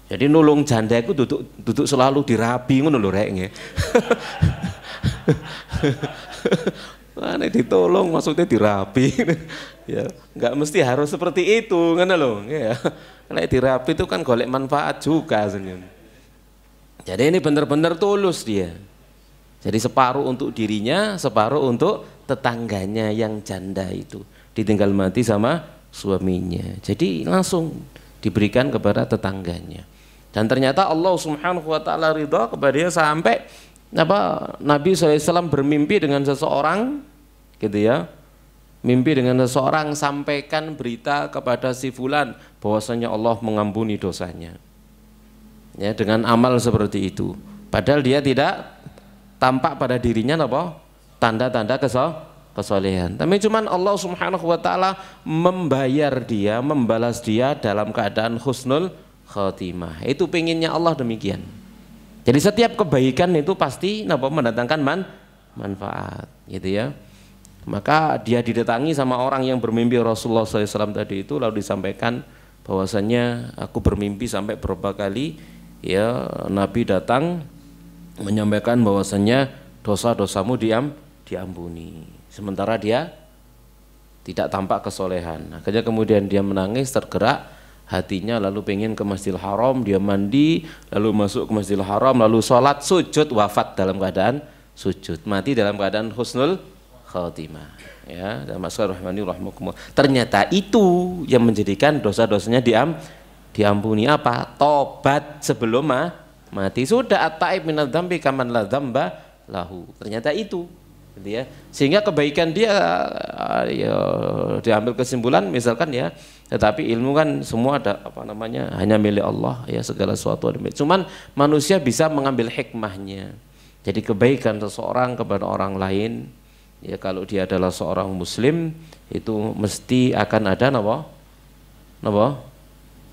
A: Jadi nulung janda itu duduk selalu dirabi ngono lho rek nggih. Nah, ditolong maksudnya dirabi. Ya, enggak mesti harus seperti itu ngono lho, ya. Nek dirabi itu kan golek manfaat juga sebenarnya. Jadi ini benar-benar tulus dia. Jadi separuh untuk dirinya, separuh untuk tetangganya yang janda itu. Ditinggal mati sama suaminya. Jadi langsung diberikan kepada tetangganya. Dan ternyata Allah Subhanahu wa taala ridha kepada dia sampai Nabi SAW bermimpi dengan seseorang gitu ya. Mimpi dengan seseorang sampaikan berita kepada si fulan bahwasanya Allah mengampuni dosanya. Ya, dengan amal seperti itu. Padahal dia tidak tampak pada dirinya tanda-tanda kesolehan. Tapi cuman Allah Subhanahu wa taala membayar dia, membalas dia dalam keadaan husnul khotimah. Itu penginnya Allah demikian. Jadi setiap kebaikan itu pasti mendatangkan manfaat, gitu ya. Maka dia didatangi sama orang yang bermimpi Rasulullah SAW tadi itu, lalu disampaikan bahwasanya aku bermimpi sampai berapa kali ya Nabi datang menyampaikan bahwasanya dosa-dosamu diampuni. Sementara dia tidak tampak kesolehan. Akhirnya kemudian dia menangis tergerak hatinya, lalu pengen ke Masjidil Haram, dia mandi, lalu masuk ke Masjidil Haram, lalu sholat, sujud, wafat dalam keadaan sujud, mati dalam keadaan husnul khatimah. Ya, ternyata itu yang menjadikan dosa-dosanya diampuni apa? Tobat sebelum mati. Sudah at-taib minadz dzambi kaman la dzamba lahu. Ternyata itu. Ya. Sehingga kebaikan dia ya, diambil kesimpulan misalkan ya, tetapi ilmu kan semua ada hanya milik Allah ya, segala sesuatu ada milik. Cuman manusia bisa mengambil hikmahnya. Jadi kebaikan seseorang kepada orang lain ya, kalau dia adalah seorang muslim itu mesti akan ada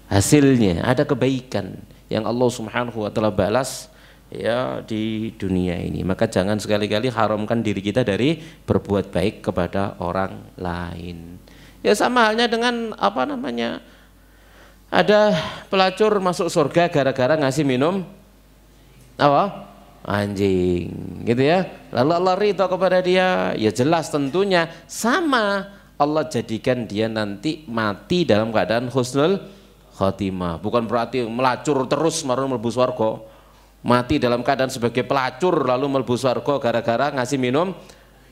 A: hasilnya, ada kebaikan yang Allah Subhanahu wa taala balas ya di dunia ini. Maka jangan sekali-kali haramkan diri kita dari berbuat baik kepada orang lain. Ya sama halnya dengan ada pelacur masuk surga gara-gara ngasih minum anjing, gitu ya. Lalu Allah ridha kepada dia, ya jelas tentunya sama Allah jadikan dia nanti mati dalam keadaan husnul khotimah. Bukan berarti melacur terus baru mlebu surga. Mati dalam keadaan sebagai pelacur lalu mlebu surga gara-gara ngasih minum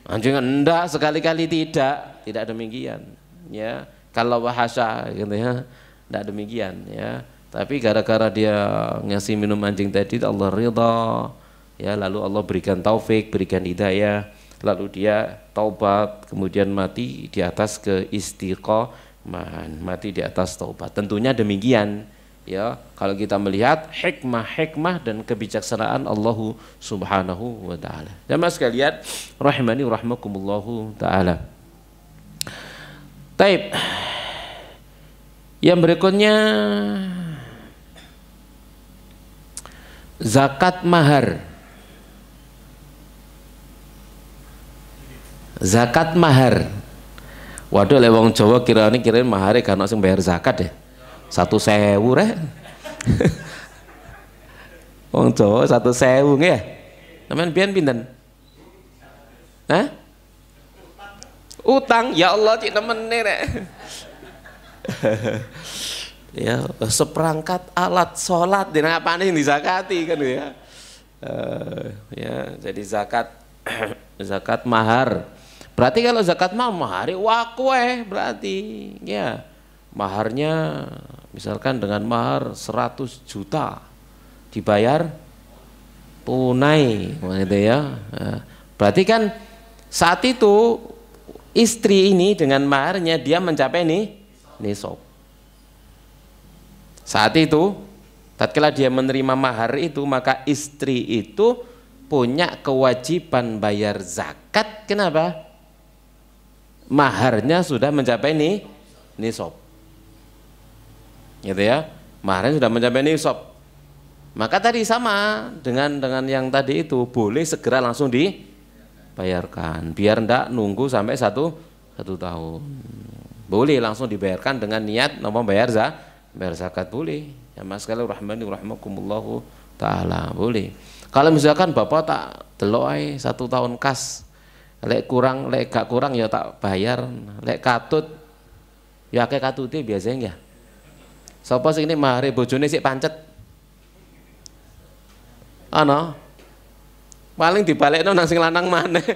A: anjing, enggak, sekali-kali tidak demikian ya. Kalau bahasa gitu ya, enggak demikian ya. Tapi gara-gara dia ngasih minum anjing tadi Allah ridha ya, lalu Allah berikan taufik, berikan hidayah, lalu dia taubat, kemudian mati di atas keistiqomahan, mati di atas taubat. Tentunya demikian. Ya, kalau kita melihat hikmah dan kebijaksanaan Allah Subhanahu wa taala. Jamaah sekalian, rahimani rahimakumullahu taala. Taib. Yang berikutnya zakat mahar. Zakat mahar. Waduh, lek wong Jawa kirain mahare kan sing bayar zakat ya. 1.000 rek. Wong Jawa 1.000 nggih ya. Sampeyan pian pinten? Hah? Utang, ya Allah cik nemene rek. Ya, seperangkat alat sholat dina apane yang dizakati kan ya. Ya, jadi zakat zakat mahar. Berarti kalau zakat mahar wakwe berarti ya. Maharnya misalkan dengan mahar 100 juta dibayar tunai gitu ya. Berarti kan saat itu istri ini dengan maharnya dia mencapai nisab. Saat itu tatkala dia menerima mahar itu, maka istri itu punya kewajiban bayar zakat. Kenapa? Maharnya sudah mencapai nisab. Gitu ya. Maharnya sudah mencapai nisab. Maka tadi sama dengan yang tadi itu, boleh segera langsung dibayarkan. Biar ndak nunggu sampai satu tahun. Boleh langsung dibayarkan dengan niat bayar zakat boleh. Ya mas sekalian rahmani rahmakumullahu taala boleh. Kalau misalkan bapak tak delok ae 1 tahun kas, lek gak kurang ya tak bayar, lek katut ya akeh katute biasanya ya. Sapa sing ini mahare bojone sik pancet. Ana. Paling dibalekno nang sing lanang maneh.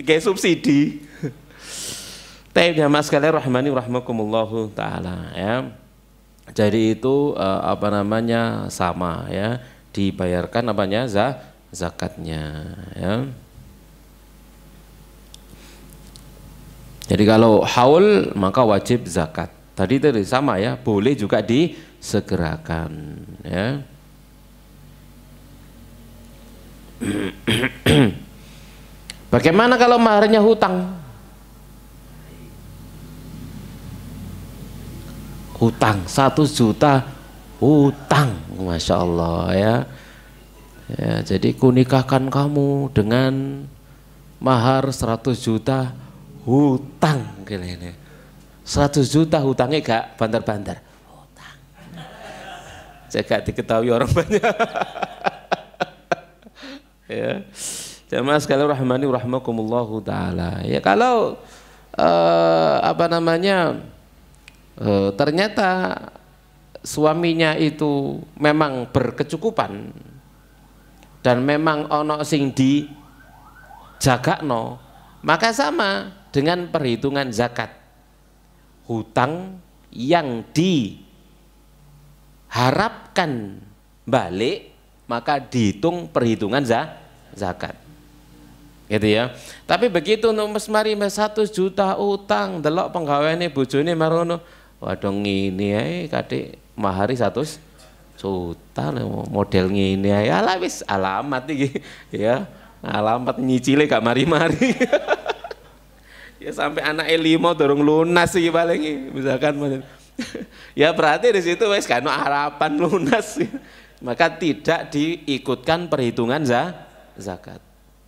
A: Digawe subsidi. Taib ya mas sekalian rahmani rahmakumullahu taala ya. Jadi itu sama ya, dibayarkan zakatnya ya. Jadi kalau haul maka wajib zakat. Tadi sama ya, boleh juga disegerakan ya. Bagaimana kalau maharnya hutang? Hutang 1 juta hutang, masya Allah ya. Jadi kunikahkan kamu dengan mahar 100 juta hutang gini. 100 juta hutangnya gak banter-banter hutang. Saya gak diketahui orang banyak. Ya. Jamaah sekalian rahmani rahmakumullahu taala. Ya kalau ternyata suaminya itu memang berkecukupan dan memang ono sing di jagakno, maka sama dengan perhitungan zakat. Hutang yang diharapkan balik maka dihitung perhitungan zakat. Gitu ya. Tapi begitu mas mari 100 juta utang, delok penggaweane bojone marono, waduh ngene ae kadek mahari 100 juta model ngene ae. Alah wis alamat iki ya. Alamat nyicile gak mari-mari. Ya sampai anake 5 dorong lunas iki paling misalkan. Ya berarti di situ wis kan harapan lunas. Maka tidak diikutkan perhitungan zakat.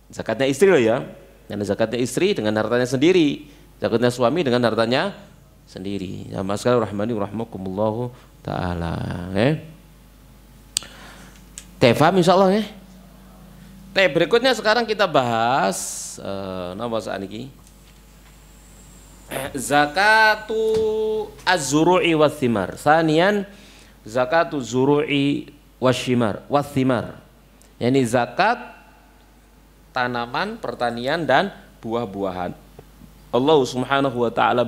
A: Zakatnya istri loh ya. Karena zakatnya istri dengan hartanya sendiri, zakatnya suami dengan hartanya sendiri. Ya mas sekalian rahmani rahmakumullahu taala. Tefam insyaallah ya. Berikutnya sekarang kita bahas nama saat ini zakatu az-zuru'i wath-thimar. Sanian zakatu zuru'i wath-thimar. Yani zakat tanaman, pertanian dan buah-buahan. Allah Subhanahu wa taala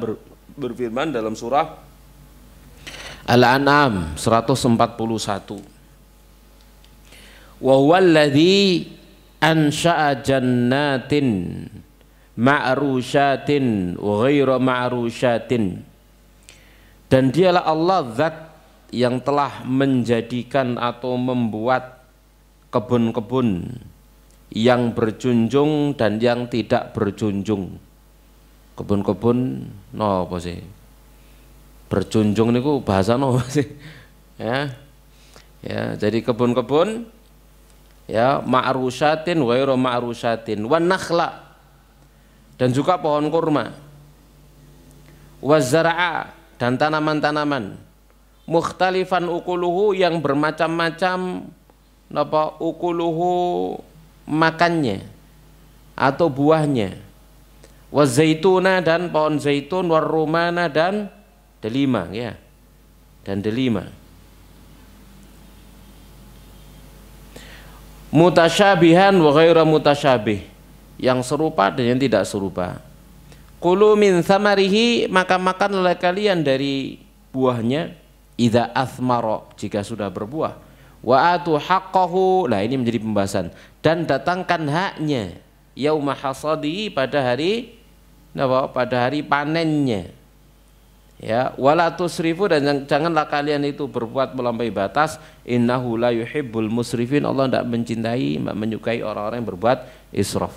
A: berfirman dalam surah Al-An'am 141. Wa huwallazi ansha'a jannatin ma'rusyatin wa ghairu ma'rusyatin. Dan dialah Allah zat yang telah menjadikan atau membuat kebun-kebun yang berjunjung dan yang tidak berjunjung. Kebun-kebun apa sih? Berjunjung niku bahasa apa sih? Ya. Ya, jadi kebun-kebun ya ma'rusyatin wa ghairu ma'rusyatin wan nakhla, dan juga pohon kurma, wazara'a, dan tanaman-tanaman, mukhtalifan ukuluhu, yang bermacam-macam napa ukuluhu, makannya atau buahnya, wazaituna, dan pohon zaitun, warumana, dan delima ya. dan delima. Mutasyabihan wa ghaira mutasyabih, yang serupa dan yang tidak serupa. Kulu min thamarihi, maka makan oleh kalian dari buahnya, idza athmara, jika sudah berbuah. Wa atu haqqahu, nah ini menjadi pembahasan, dan datangkan haknya, yauma hasadi, pada hari panennya. Ya, wala tusrifu, dan janganlah kalian itu berbuat melampaui batas, innahu la yuhibbul musrifin, Allah tidak mencintai, menyukai orang-orang yang berbuat israf.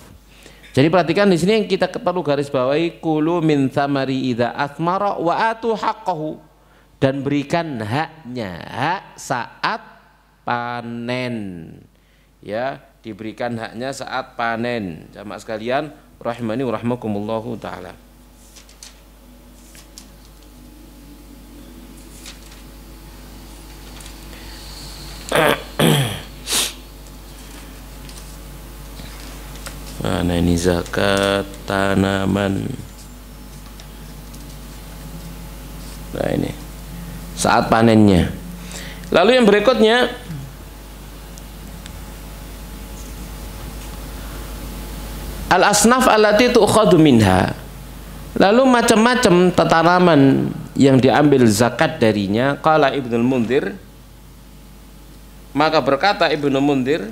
A: Jadi perhatikan di sini yang kita perlu garis bawahi, kulu min thamari idza athmara wa atu haqqahu, dan berikan haknya, hak saat panen. Ya, diberikan haknya saat panen. Jamaah sekalian rahimani wa rahmakumullahu taala. Nah ini zakat tanaman. Nah ini saat panennya. Lalu yang berikutnya, al-asnaf allati tu'khadhu minha. Lalu macam-macam tanaman yang diambil zakat darinya. Qala Ibnul Mundzir, maka berkata Ibnu Mundzir,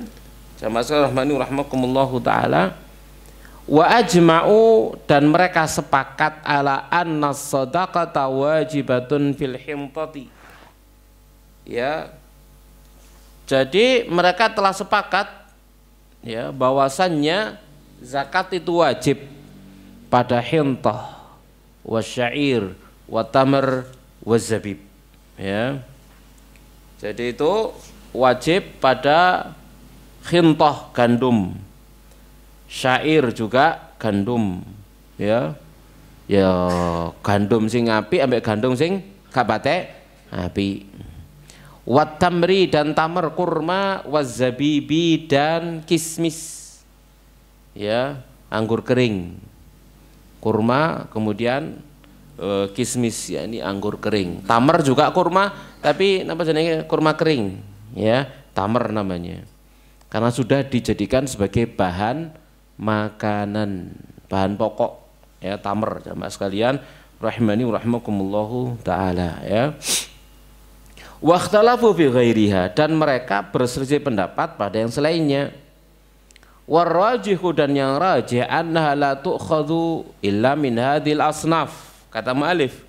A: jamaah rahmani rahmakumullahu taala, wa ajma'u, dan mereka sepakat ala anna shadaqata wajibatun fil hintati. Ya, jadi mereka telah sepakat, ya, bahwasannya zakat itu wajib pada hintah, wasyair, watamr, wazabib. Ya, jadi itu wajib pada hintah, gandum, syair juga gandum, ya, ya gandum sing api ambek gandum sing gak patek api. Wat tamri, dan tamar, kurma, wazabibi, dan kismis, ya, anggur kering, kurma, kemudian kismis, ya ini anggur kering. Tamar juga kurma, tapi apa jenisnya, kurma kering, ya, tamar namanya, karena sudah dijadikan sebagai bahan makanan, bahan pokok, ya, tamar. Jamaah sekalian rahimani rahimakumullahu taala, ya. Wakhtalafu fi ghairiha, dan mereka berselisih pendapat pada yang selainnya. Warrajihu, dan yang rajih, annaha la tu'khadhu illa min hadhil asnaf, kata mu'alif.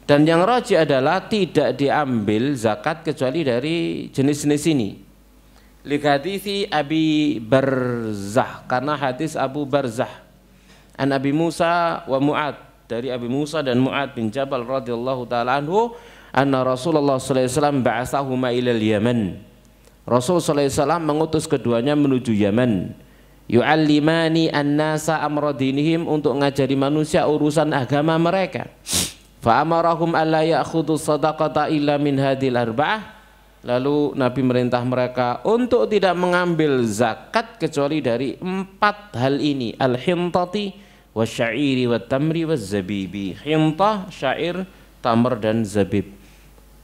A: Dan yang rajih adalah tidak diambil zakat kecuali dari jenis-jenis ini. Li hadithi Abi Barzah, karena hadis Abu Barzah, an Abi Musa wa Mu'ad, dari Abi Musa dan Mu'ad bin Jabal radhiyallahu taala anhu, anna Rasulullah sallallahu alaihi wasallam ba'atsahuma ilal Yaman. Rasul sallallahu alaihi wasallam mengutus keduanya menuju Yaman. Yu'allimani an-nasa amra dinihim, untuk ngajari manusia urusan agama mereka. Fa amarahum alla ya'khudhu shadaqata illa min hadhil arba'ah. Lalu Nabi merintah mereka untuk tidak mengambil zakat kecuali dari 4 hal ini, al-hintati wasyairi wat-tamri waz-zabibi. Hintah, syair, tamr, dan zabib.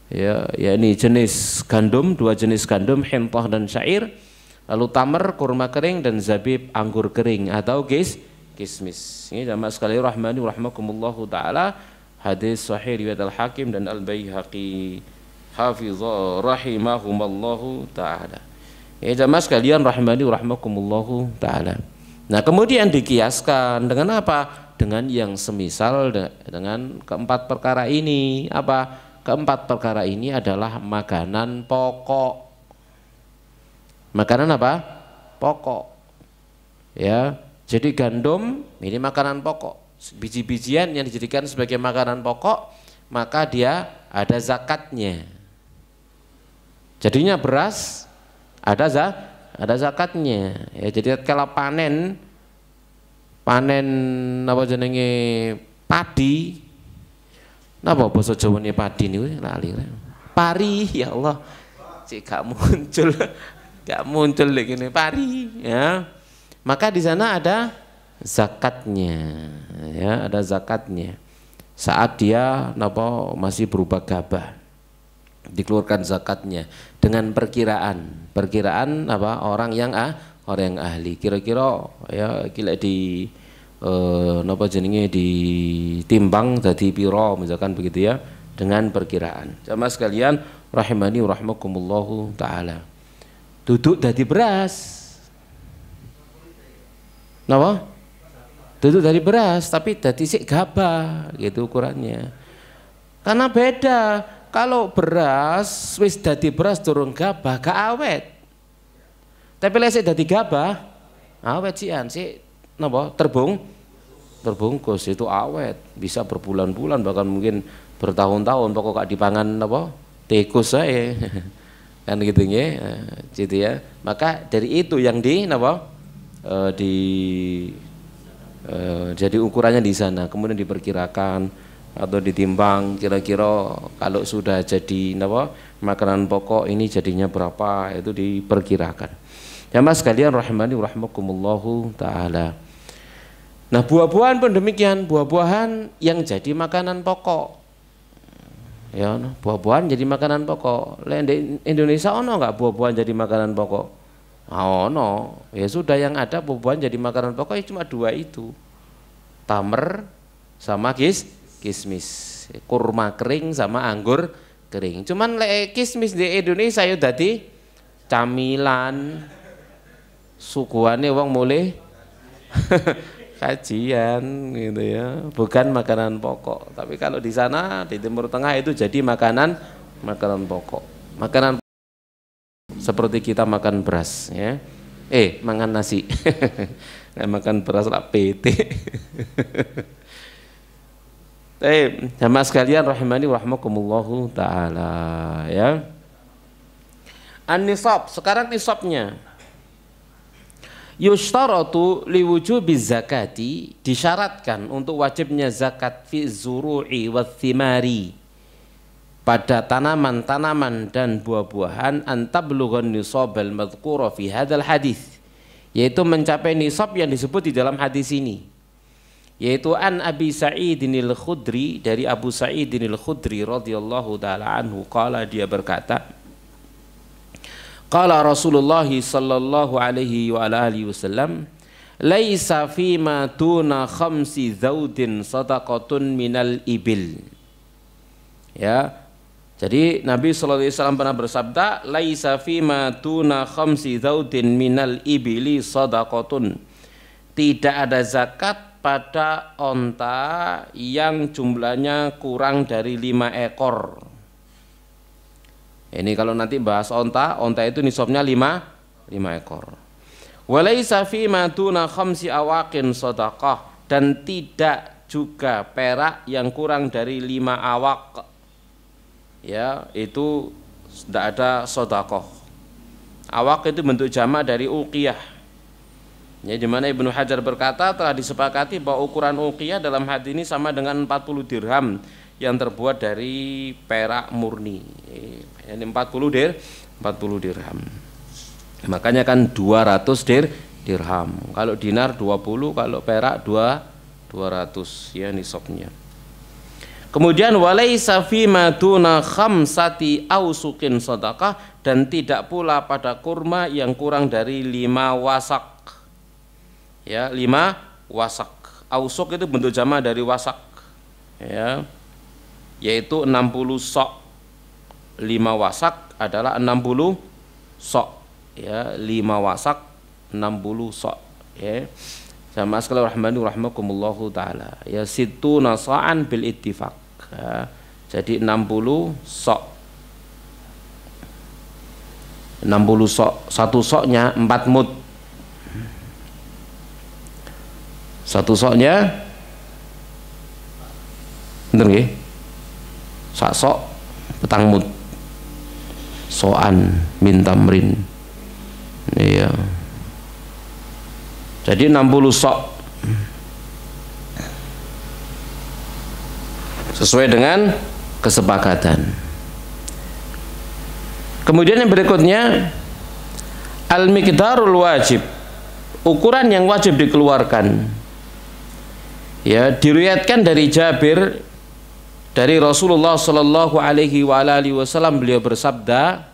A: Ya, yakni jenis gandum, 2 jenis gandum, hintah dan syair. Lalu tamr, kurma kering, dan zabib, anggur kering atau kismis. Ini jamaah sekalian rahmani rahmakumullahu taala, hadis sahih riwayat Al-Hakim dan Al-Baihaqi hafizah rahimahumallahu taala. Ya jamaah sekalian rahmani rahmakumullahu taala. Nah, kemudian dikiaskan dengan apa? Dengan yang semisal dengan keempat perkara ini. Apa? Keempat perkara ini adalah makanan pokok. Makanan apa? Pokok. Ya, jadi gandum ini makanan pokok. Biji-bijian yang dijadikan sebagai makanan pokok, maka dia ada zakatnya. Jadinya beras ada zakatnya. Ya, jadi kalau panen apa jenenge padi, napa basa Jawane padi niku lali. Pari, ya Allah. Cik gak muncul lagi ini pari, ya. Maka di sana ada zakatnya, ya, ada zakatnya. Saat dia napa masih berupa gabah. dikeluarkan zakatnya dengan perkiraan apa orang yang ahli, kira-kira ya kira di napa jenenge ditimbang dadi piro misalkan begitu ya, dengan perkiraan. Jamaah sekalian rahimani rahimakumullahu taala. Duduk dadi beras. Napa? Duduk dari beras tapi dadi sik gabah gitu ukurannya. Karena beda. Kalau beras wis dadi beras durung gabah gak awet. Tapi lek sik dadi gabah awet sian sik napa terbungkus itu awet, bisa berbulan-bulan bahkan mungkin bertahun-tahun pokok gak dipangan napa tikus ae. Kan gitu ya. Gitu ya. Maka dari itu yang di napa jadi ukurannya di sana, kemudian diperkirakan atau ditimbang kira-kira kalau sudah jadi apa makanan pokok ini jadinya berapa, itu diperkirakan. Jamaah sekalian rahimani rahimakumullahu taala. Nah, buah-buahan pun demikian, buah-buahan yang jadi makanan pokok. Ya, buah-buahan jadi makanan pokok. Di Indonesia ono enggak buah-buahan jadi makanan pokok? Ono. Ya sudah, yang ada buah-buahan jadi makanan pokok ya cuma dua itu. Tamer sama kismis, kurma kering sama anggur kering. Cuman kismis di Indonesia yo dadi camilan. Suguhane wong mulai kajian gitu ya, bukan makanan pokok. Tapi kalau di sana di Timur Tengah itu jadi makanan pokok. Makanan seperti kita makan beras ya. Makan nasi. Makan beras lah PT. Jamaah sekalian rahimani rahimakumullahu taala ya. An-nisab, sekarang nisabnya. Yushtaratu liwujubiz zakati, disyaratkan untuk wajibnya zakat fi zuru'i wathimari, pada tanaman-tanaman dan buah-buahan, antablughan nisabal madhkura fi hadzal hadis, yaitu mencapai nisab yang disebut di dalam hadis ini. Yaitu an Abi Sa'idin al-Khudri, dari Abu Sa'idin al-Khudri radhiyallahu taala anhu, qala, dia berkata, qala Rasulullah sallallahu alaihi wa alihi wasallam, laisa fima tuna khamsi zaudin sadaqatun minal ibil. Ya. Jadi Nabi sallallahu alaihi wasallam pernah bersabda, laisa fima tuna khamsi zaudin minal ibili sadaqatun. Tidak ada zakat pada onta yang jumlahnya kurang dari 5 ekor. Ini kalau nanti bahas onta itu nisabnya 5 ekor. Walaisa fi ma tuna khamsi awaqin shadaqah, dan tidak juga perak yang kurang dari 5 awak. Ya, itu tidak ada shadaqah. Awak itu bentuk jamak dari uqiyah. Ya, di mana Ibnu Hajar berkata telah disepakati bahwa ukuran uqiyah dalam hadis ini sama dengan 40 dirham yang terbuat dari perak murni. Ini 40 dirham. Makanya kan 200 dirham. Kalau dinar 20, kalau perak 200 ya nisabnya. Kemudian walaisa fima tuna khamsati ausukin shadaqah, dan tidak pula pada kurma yang kurang dari 5 wasak. Ya, 5 wasak. Ausuk itu bentuk jamak dari wasak. Ya. Yaitu 60 sok. 5 wasak adalah 60 sok. Ya, 5 wasak 60 sok. Ya. Sama sekali rahmani rahimakumullahu taala. Ya, situna sa'an bil ittifaq. Ya. Jadi 60 sok. 60 sok. Satu soknya 4 mud. Satu soknya bener nggih? Sak sok petang mud. Soan min tamrin. Iya. Jadi 60 sok. Sesuai dengan kesepakatan. Kemudian yang berikutnya, al-miqdarul wajib, ukuran yang wajib dikeluarkan. Ya, diriwayatkan dari Jabir Dari Rasulullah Shallallahu Alaihi Wasallam beliau bersabda,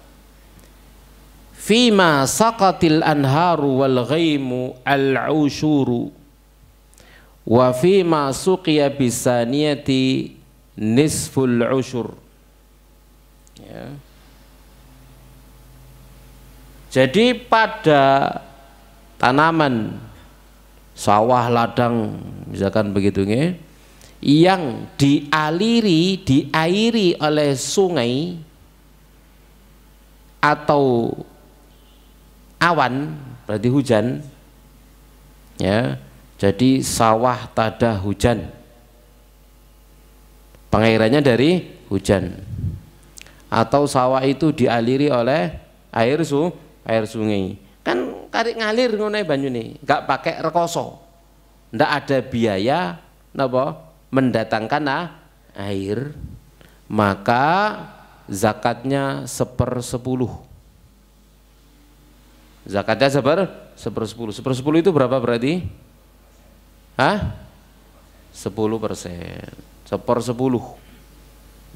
A: "Fima saqatil anharu wal ghaimu al-ushuru, wa fima suqiya bisaniyati nisful ushur." Ya. Jadi pada tanaman sawah, ladang, misalkan begitu ya, yang diairi oleh sungai atau awan, berarti hujan ya. Jadi sawah tada hujan, pengairannya dari hujan, atau sawah itu dialiri oleh air sungai, kan karik ngalir ngono banyune, gak pakai rekoso, ndak ada biaya napa mendatangkan air, maka zakatnya 1/10. Zakatnya 1/10. 1/10 itu berapa berarti? 10%. 1/10.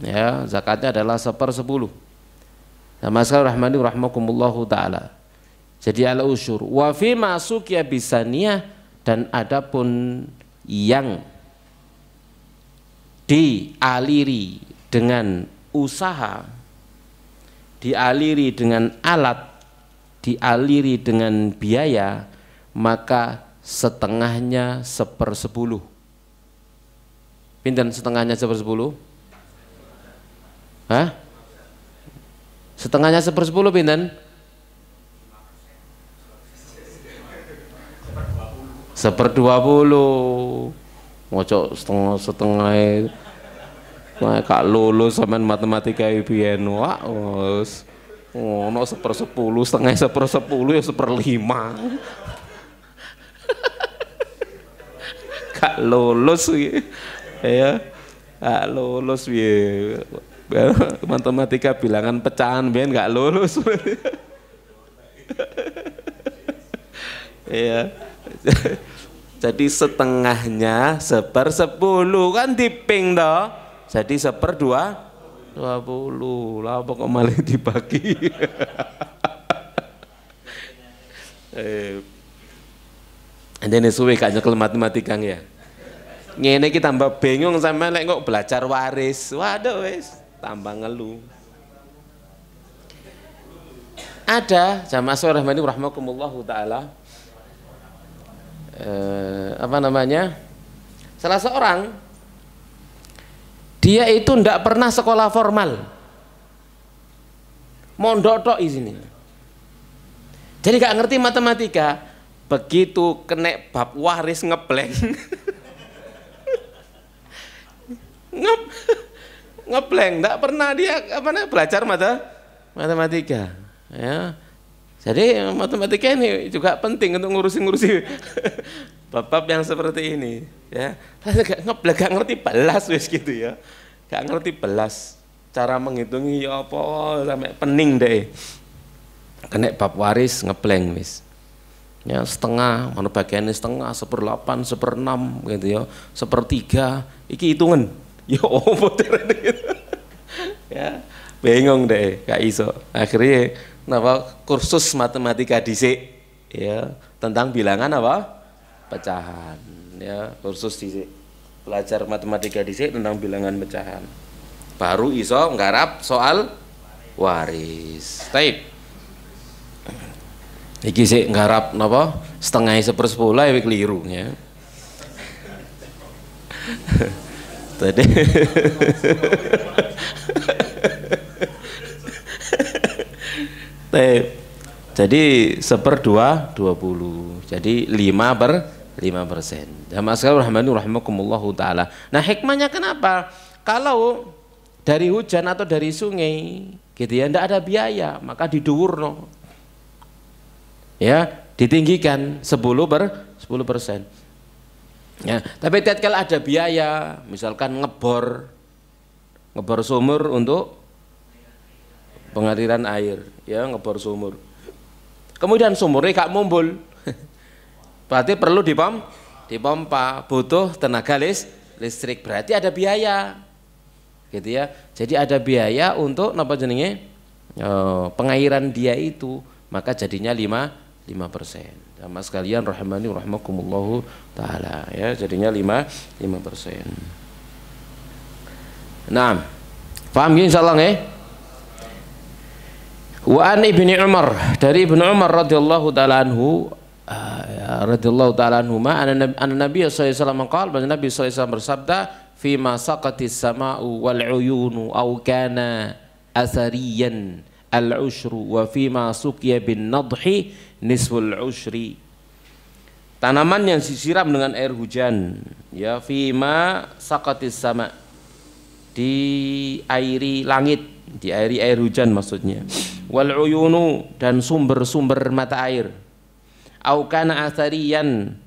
A: Ya, zakatnya adalah 1/10. Nah, masalah rahmani rahmakumullahu taala. Jadi al-usyur wa fi masuqiya bisaniyah, dan adapun yang dialiri dengan usaha, dialiri dengan alat, dialiri dengan biaya, maka setengahnya 1/10. Pinten setengahnya 1/10? Setengahnya 1/10 pinten? 1/20. Ngocok setengah kak lulus sampean matematika biyen wak wis ono 1/10, setengah 1/10 ya 1/5. Kak lulus ya. Kak lulus piye. Matematika bilangan pecahan biyen gak lulus. Ya. Jadi setengahnya 1/10 kan diping toh. Jadi 1/20. Lah apa kok malah dibagi. Ndene suwe gak nyekel matematika ya. Ngene iki tambah bingung sampean lek kok belajar waris. Waduh wis tambah ngeluh. Ada jamaah rahmani rahmakumullahu taala, salah seorang, dia itu ndak pernah sekolah formal, mondok tok isine, jadi gak ngerti matematika. Begitu kena bab waris ngebleng. Ngebleng, ndak pernah dia belajar matematika ya. Jadi matematika ini juga penting untuk ngurusi bab-bab yang seperti ini ya. Ngebleng, gak ngerti belas wis gitu ya, gak ngerti belas cara menghitungi ya apa, sampai pening deh kena bab waris ngebleng wis ya. Setengah, mana bagiannya setengah, 1/8, 1/6 gitu ya, 1/3, iki hitungan ya apa gitu. Ya bingung deh, gak iso. Akhirnya kursus matematika dhisik ya, tentang bilangan pecahan ya, kursus dhisik, belajar matematika dhisik tentang bilangan pecahan, baru iso nggarap soal waris. Taib iki sik nggarap setengah 1/10 ya keliru ya. Tadi jadi 1/20, jadi 5%. Jamaah sekalian rahmani rahimakumullahu taala. Nah, hikmahnya kenapa? Kalau dari hujan atau dari sungai gitu ya, ndak ada biaya, maka diduwurno. Ya, ditinggikan 10%. Ya, tapi tatkala ada biaya, misalkan ngebor sumur untuk pengaliran air, ya, ngebor sumur. Kemudian sumurnya gak mumbul. Berarti perlu dipompa, butuh tenaga listrik, berarti ada biaya. gitu ya. Jadi ada biaya untuk napa jenenge pengairan dia itu, maka jadinya 5%. Sama sekalian rahimani rahimakumullahu taala ya, jadinya 5%. Nah, paham ya insyaallah ya? Wa an Ibnu Umar, dari Ibnu Umar radhiyallahu taala anhu radhiyallahu taala anhuma anna Nabi sallallahu alaihi wasallam qala, Nabi sallallahu alaihi wasallam bersabda, fi ma saqatis sama'u wal uyunu aw kana athariyan al-ushru wa fi ma suqiya bin nadhi nisful ushri. Tanaman yang disiram dengan air hujan, ya, fi ma saqatis sama, diairi langit, diairi air hujan maksudnya. Wal uyunu, dan sumber-sumber mata air. Au kana athariyan,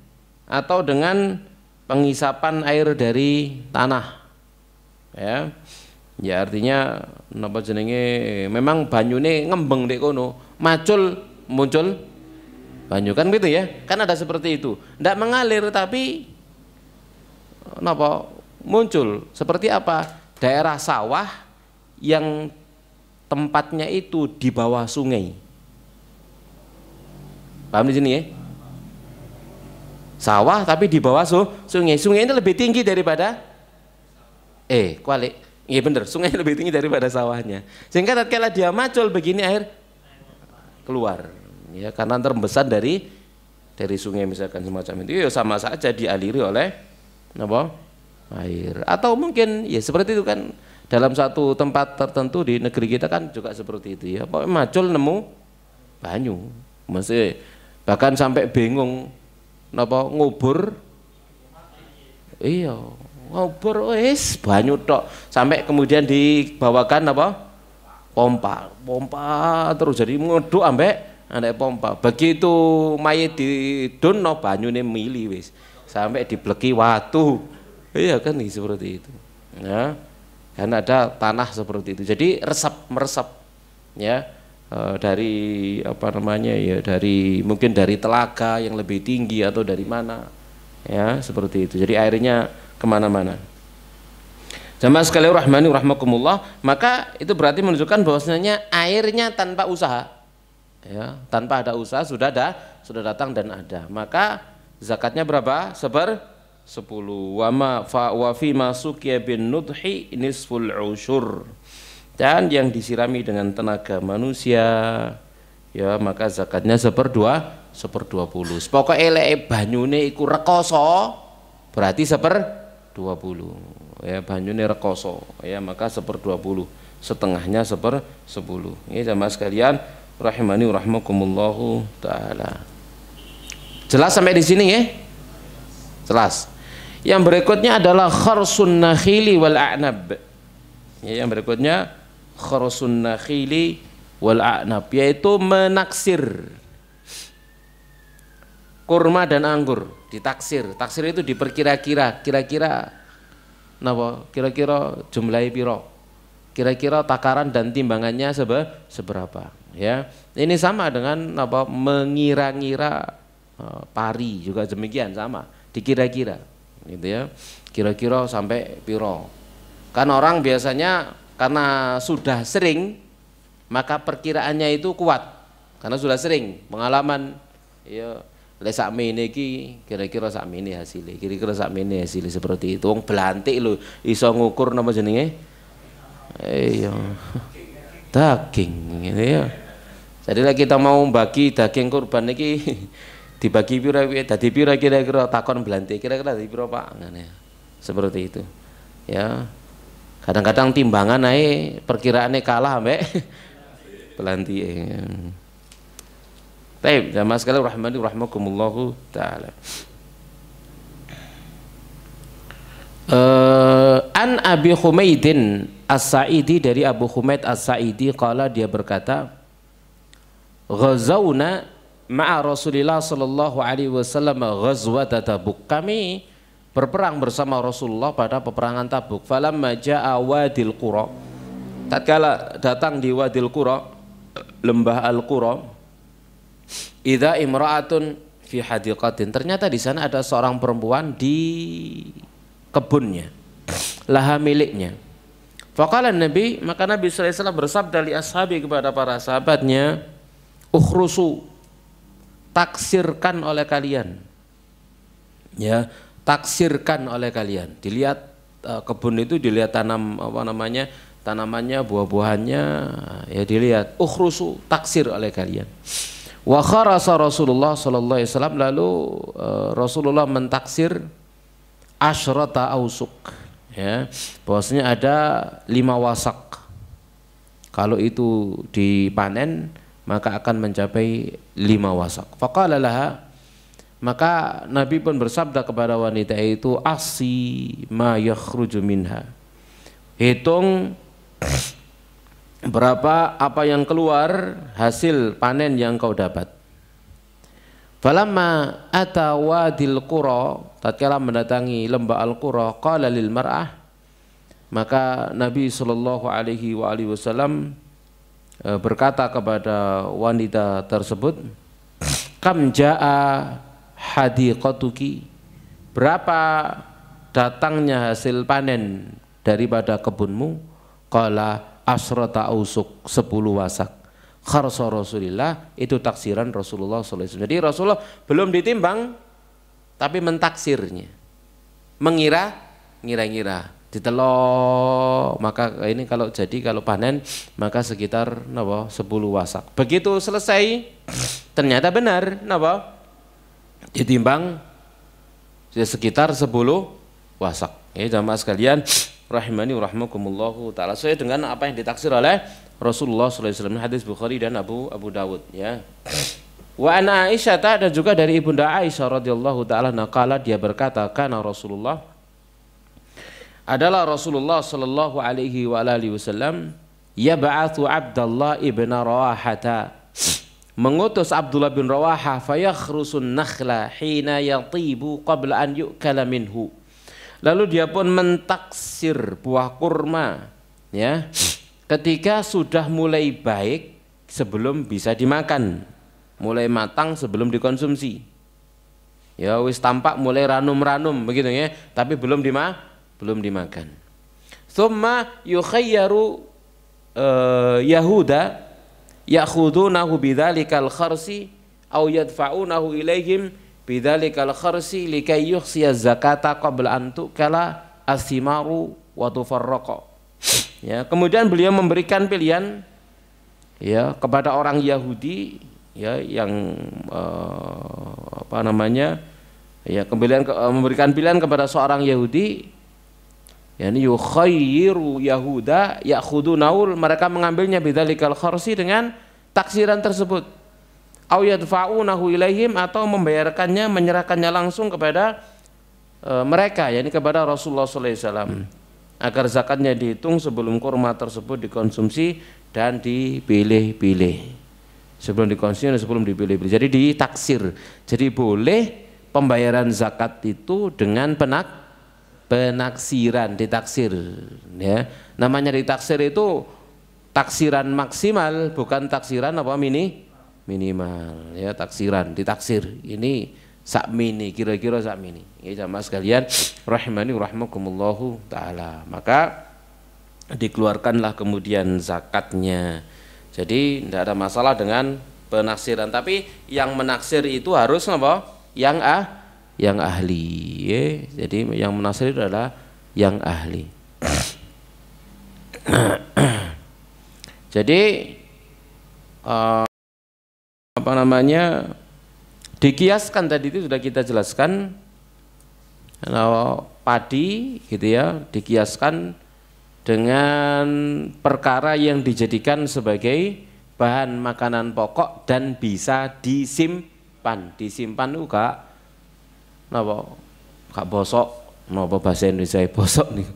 A: atau dengan pengisapan air dari tanah. Ya. Ya artinya napa jenenge, memang banyune ngembeng dek kono, macul muncul banyu kan gitu ya. Kan ada seperti itu. Ndak mengalir tapi napa muncul. Seperti apa? Daerah sawah yang tempatnya itu di bawah sungai. Paham di sini ya? Sawah tapi di bawah sungai. Sungai ini lebih tinggi daripada kualik. Iya bener, sungai lebih tinggi daripada sawahnya. Sehingga tatkala dia macul begini air keluar. Ya, karena terembesan dari sungai misalkan semacam itu, ya sama saja dialiri oleh apa? Air. Atau mungkin ya seperti itu kan, dalam satu tempat tertentu di negeri kita kan juga seperti itu ya. Pokoknya macul nemu banyu. Masih bahkan sampai bingung napa ngubur. Iya, ngubur wis banyu tok, sampai kemudian dibawakan apa? Pompa terus jadi ngeduk ambek anak pompa. Begitu mayit didono banyune mili wis sampai dibleki watu. Iya kan seperti itu. Ya. Karena ada tanah seperti itu. Jadi meresap ya, dari apa namanya ya, dari mungkin dari telaga yang lebih tinggi atau dari mana. Ya, seperti itu. Jadi airnya kemana-mana. Jamaah sekalian rahmani rahmakumullah, maka itu berarti menunjukkan bahwasanya airnya tanpa usaha, ya, tanpa ada usaha sudah datang dan ada. Maka zakatnya berapa? 10. Wa fi ma suqiya bin nudhi nisful ushur. Dan yang disirami dengan tenaga manusia, ya, maka zakatnya 1/20. Pokoknya eleke banyune iku rekoso berarti 1/20. Ya, banyune rekoso ya, maka 1/20, setengahnya 1/10. Ini jamaah sekalian rahimani rahimakumullahu taala. Jelas sampai di sini ya? Jelas. Yang berikutnya adalah kharsun nakhili wal a'nab. Ya, yang berikutnya kharsun nakhili wal a'nab, yaitu menaksir kurma dan anggur, ditaksir. Taksir itu diperkira-kira, kira-kira napa? Kira-kira jumlahe piro? Kira-kira takaran dan timbangannya seberapa? Ya. Ini sama dengan apa? Mengira-ngira pari juga demikian, sama, dikira-kira. Gitu ya. Kira-kira sampai piro. Kan orang biasanya karena sudah sering, maka perkiraannya itu kuat. Karena sudah sering, pengalaman ya. Lek sakmene iki kira-kira sakmene hasilnya, kira-kira sakmene hasilnya, seperti itu. Wong belantik lho iso ngukur napa jenenge? Iya. Daging gitu ya. Jadi lek kita mau bagi daging kurban iki dibagi pira dadi pira kira-kira, takon belantik kira-kira dadi pira Pak, ngene. Seperti itu. Ya. Kadang-kadang timbangan ae perkiraane kalah ambek belantike. Baik, jamaah sekalian rahmani rahimakumullahu taala. An Abi Humaidin As-Sa'idi, dari Abu Humaid As-Sa'idi qala, dia berkata, ghazawna ma'a Rasulillah sallallahu alaihi wasallam ghazwat Tabuk. Kami berperang bersama Rasulullah pada peperangan Tabuk. Falamma jaa Wadil Qura, tatkala datang di Wadil Qura, lembah Al-Qura, idza imra'atun fi hadiqatin, ternyata di sana ada seorang perempuan di kebunnya, laha miliknya. Faqala Nabi, maka Nabi sallallahu alaihi wasallam bersabda li ashabi kepada para sahabatnya, ukhrusu, taksirkan oleh kalian. Ya, taksirkan oleh kalian. Dilihat kebun itu, dilihat tanamannya, buah-buahannya, ya dilihat. Ukhrusu, taksir oleh kalian. Wa kharasa Rasulullah sallallahu alaihi wasallam, lalu Rasulullah mentaksir asyrata ausuk. Ya, bahwasanya ada 5 wasak. Kalau itu dipanen maka akan mencapai 5 wasak. Faqala laha, maka Nabi pun bersabda kepada wanita itu, asi ma yakhruju minha, hitung berapa apa yang keluar hasil panen yang kau dapat. Falamma ata wadil qura, tatkala mendatangi lembah al-qura, qala lil mar'ah, maka Nabi sallallahu alaihi wasallam berkata kepada wanita tersebut, kam jaa hadiqatuki, berapa datangnya hasil panen daripada kebunmu? Qala asrata ausuk, 10 wasak. Kharsa Rasulillah, itu taksiran Rasulullah SAW. Jadi Rasulullah belum ditimbang tapi mentaksirnya, mengira-ngira ditelok, maka ini kalau panen maka sekitar 10 wasak. Begitu selesai ternyata benar ditimbang sekitar 10 wasak. Jamaah sekalian rahimani rahmakumullahu taala, sesuai dengan apa yang ditaksir oleh Rasulullah SAW, hadis Bukhari dan Abu Dawud, ya. Wa ana Aisyah, dan juga dari ibunda Aisyah radhiyallahu taala naqala, dia berkata, kana Rasulullah, adalah Rasulullah sallallahu alaihi wa alihi wasallam, yab'atsu Abdullah ibn Rawahata, mengutus Abdullah bin Rawahah, fayakhrusun nakhla hina yatibu qabla an yu'kala minhu, lalu dia pun mentaksir buah kurma, ya, ketika sudah mulai baik sebelum bisa dimakan, mulai matang sebelum dikonsumsi. Ya wis tampak mulai ranum-ranum begitu ya, tapi belum dimakan. Tsumma yukhayyaru yahuda ya'khudunahu bidzalikal kharsi aw yadfa'unahu ilaihim bidzalikal kharsi likay yuhsiya zakata qabla an tu'kala as-simaru wa tufarraqa. Ya, kemudian beliau memberikan pilihan, ya, kepada orang Yahudi, ya, yang memberikan pilihan kepada seorang Yahudi, yakni yukhayyiru yahuda ya'khudunaul, mereka mengambilnya bidzalikal kharsi, dengan taksiran tersebut, au yadfa'unahu ilaihim, atau membayarkannya, menyerahkannya langsung kepada mereka, yakni kepada Rasulullah sallallahu alaihi wasallam, agar zakatnya dihitung sebelum kurma tersebut dikonsumsi dan dipilih-pilih. Sebelum dikonsumsi dan sebelum dipilih-pilih. Jadi ditaksir. Jadi boleh pembayaran zakat itu dengan penaksiran, ditaksir, ya. Namanya ditaksir itu taksiran maksimal, bukan taksiran minimal, ya, taksiran, ditaksir. Ini sak mini, kira-kira sak mini. Ya jamaah sekalian rahimani rahmakumullahu taala. Maka dikeluarkanlah kemudian zakatnya. Jadi tidak ada masalah dengan penaksiran, tapi yang menaksir itu harus apa? Yang ahli, ya. Jadi yang menaksir itu adalah yang ahli. Jadi dikiaskan tadi itu sudah kita jelaskan, padi gitu ya, dikiaskan dengan perkara yang dijadikan sebagai bahan makanan pokok dan bisa disimpan. Disimpan itu gak bosok, napa bahasa Indonesia bosok nih,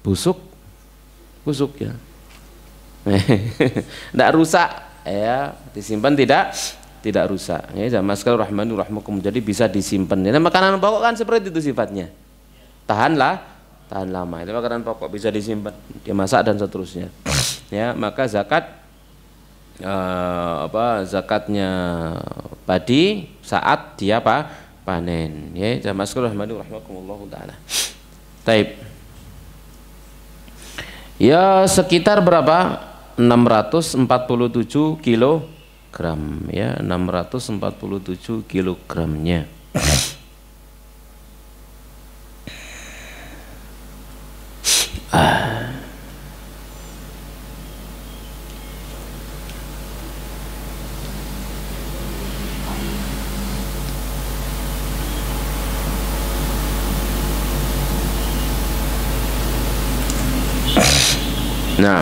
A: busuk ya, tidak rusak ya, disimpan tidak rusak, ya. Jamaah sekalian rahmani rahmakum, jadi bisa disimpan. Nah, makanan pokok kan seperti itu sifatnya, tahan lama. Itu makanan pokok bisa disimpan, dimasak dan seterusnya. Ya, maka zakatnya padi saat dia panen. Ya, jamaah sekalian rahmani rahmakumullah taala. Taib. Ya sekitar berapa? 647 kilogram ya, 647 kilogramnya. Nah,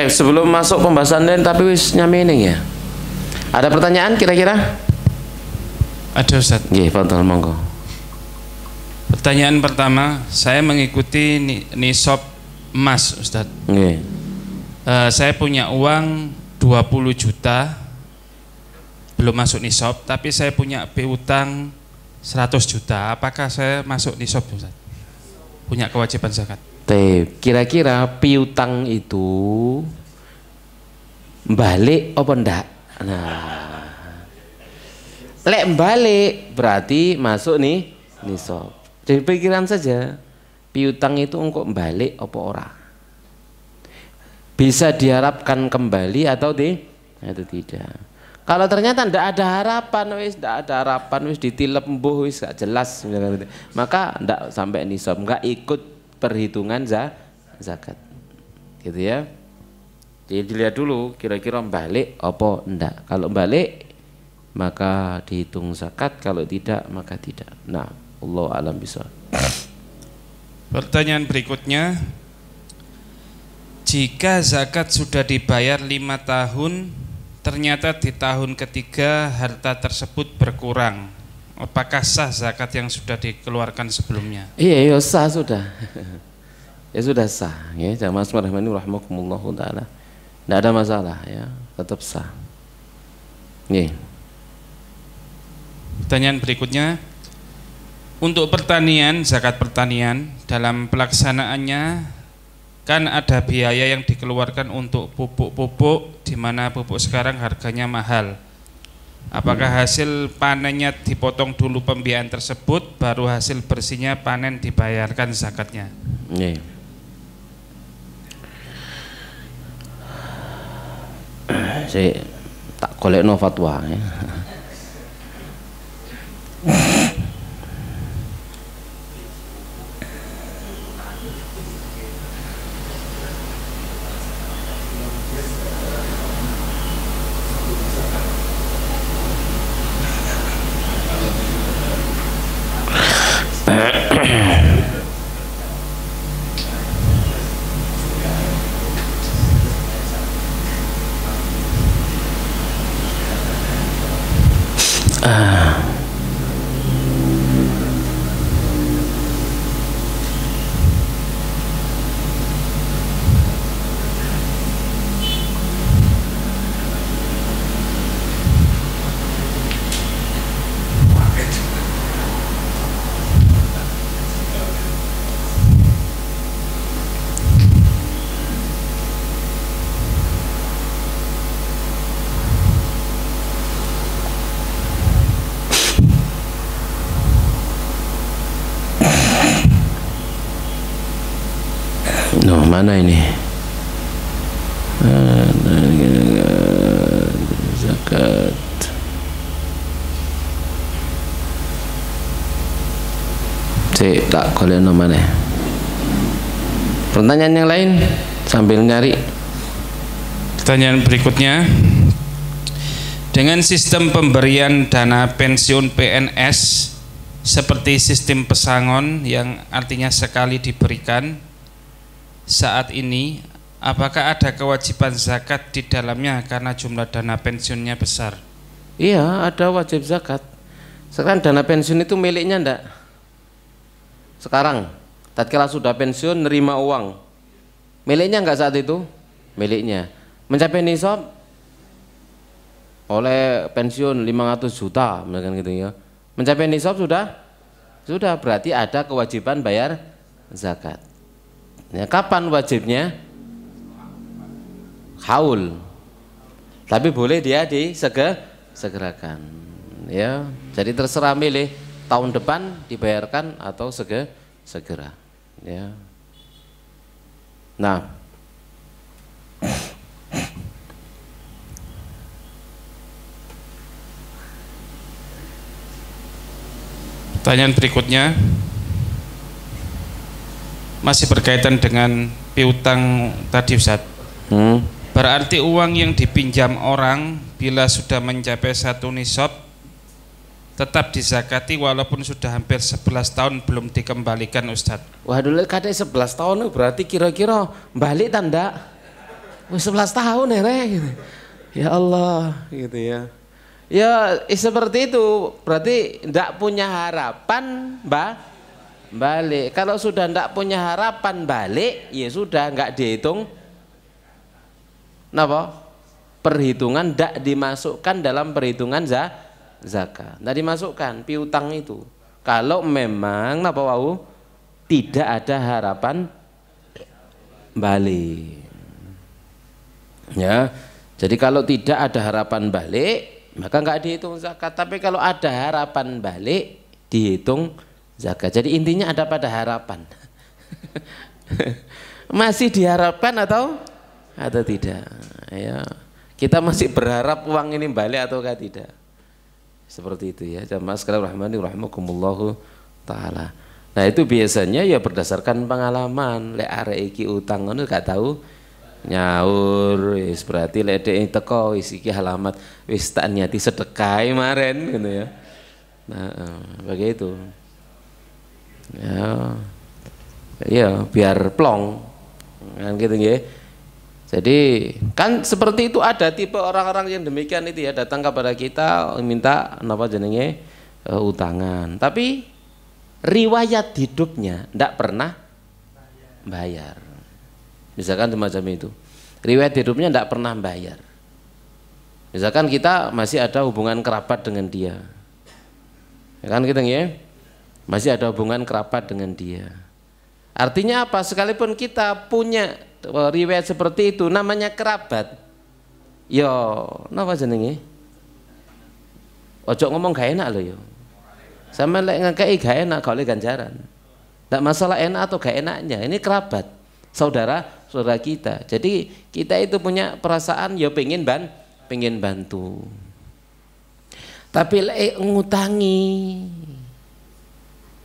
A: sebelum masuk pembahasan lain, tapi wis nyamene ya. Ada pertanyaan kira-kira?
B: Ada Ustaz.
A: Nggih, fadhol monggo.
B: Pertanyaan pertama, saya mengikuti nisab emas Ustaz.
A: Nggih.
B: Saya punya uang 20 juta belum masuk nisab, tapi saya punya piutang 100 juta. Apakah saya masuk nisab Ustaz? Punya kewajiban zakat.
A: Kira-kira piutang itu balik apa ndak? Nah, lek balik berarti masuk nih nisab. Jadi pikiran saja, piutang itu engkau balik apa ora? Bisa diharapkan kembali atau tidak. Kalau ternyata ndak ada harapan, wis ditilep mbuh wis gak jelas, maka ndak sampai nisab, nggak ikut perhitungan zakat, gitu ya. Jadi dilihat dulu kira-kira balik apa ndak. Kalau balik maka dihitung zakat, kalau tidak maka tidak. Nah, Allah alam bisawab.
B: Pertanyaan berikutnya, jika zakat sudah dibayar 5 tahun, ternyata di tahun ketiga harta tersebut berkurang, apakah sah zakat yang sudah dikeluarkan sebelumnya?
A: Iya, ya sah sudah. Ya sudah sah ya, jamaah rahmani rahimakumullah taala. Tidak ada masalah ya, tetap sah. Nih.
B: Pertanyaan berikutnya, untuk pertanian, zakat pertanian dalam pelaksanaannya kan ada biaya yang dikeluarkan untuk pupuk-pupuk, di mana pupuk sekarang harganya mahal. Apakah hasil panennya dipotong dulu pembiayaan tersebut, baru hasil bersihnya panen dibayarkan zakatnya?
A: Nih. Saya tak golekno fatwa ya. No, mana ini? Zakat. Cek tak boleh no mana? Pertanyaan yang lain sambil nyari.
B: Pertanyaan berikutnya, dengan sistem pemberian dana pensiun PNS seperti sistem pesangon yang artinya sekali diberikan saat ini, apakah ada kewajiban zakat di dalamnya karena jumlah dana pensiunnya besar?
A: Iya, ada wajib zakat. Sekarang dana pensiun itu miliknya ndak? Sekarang, tatkala sudah pensiun nerima uang, miliknya enggak saat itu? Miliknya. Mencapai nisab oleh pensiun 500 juta, misalkan gitu ya. Mencapai nisab sudah berarti ada kewajiban bayar zakat. Ya, kapan wajibnya? haul. Tapi boleh dia disegerakan. Ya, jadi terserah milih tahun depan dibayarkan atau segera. Ya. Nah,
B: pertanyaan berikutnya masih berkaitan dengan piutang tadi Ustaz. Berarti uang yang dipinjam orang bila sudah mencapai 1 nisab tetap dizakati walaupun sudah hampir 11 tahun belum dikembalikan Ustaz.
A: Waduh, kadang 11 tahun berarti kira-kira balik tanda 11 tahun ya gitu. Ya Allah gitu ya. Ya seperti itu, berarti tidak punya harapan balik. Kalau sudah tidak punya harapan balik, ya sudah nggak dihitung. Napa? Perhitungan tidak dimasukkan dalam perhitungan zakat. Tidak dimasukkan piutang itu. Kalau memang napa wau tidak ada harapan balik. Ya. Jadi kalau tidak ada harapan balik, maka nggak dihitung zakat. Tapi kalau ada harapan balik, dihitung zakat. Jadi intinya ada pada harapan. Masih diharapkan atau tidak? Ya, kita masih berharap uang ini balik ataukah tidak? Seperti itu ya. Jamaah sekalian rahmani rahimakumullah taala. Nah, itu biasanya ya berdasarkan pengalaman. Lek arek iki utang ngono gak tahu nyaur, wis berarti lek dhek teko wis iki alamat wis tak niati sedekah kemarin gitu ya. Nah, begitu. Ya. Ya, biar plong. Kan gitu ya. Jadi kan seperti itu ada tipe orang-orang yang demikian itu ya, datang kepada kita minta apa jenenge utangan. Tapi riwayat hidupnya tidak pernah bayar. Misalkan semacam itu. Riwayat hidupnya tidak pernah bayar. Misalkan kita masih ada hubungan kerabat dengan dia. Ya kan gitu ya. Masih ada hubungan kerabat dengan dia. Artinya apa? Sekalipun kita punya riwayat seperti itu, namanya kerabat. Yo, napa jenenge? Ojo ngomong gak enak loh yo. Sama lek ngekei gak enak kalau ganjaran. Tidak masalah enak atau gak enaknya. Ini kerabat, saudara kita. Jadi kita itu punya perasaan yo pengen bantu. Tapi lek ngutangi,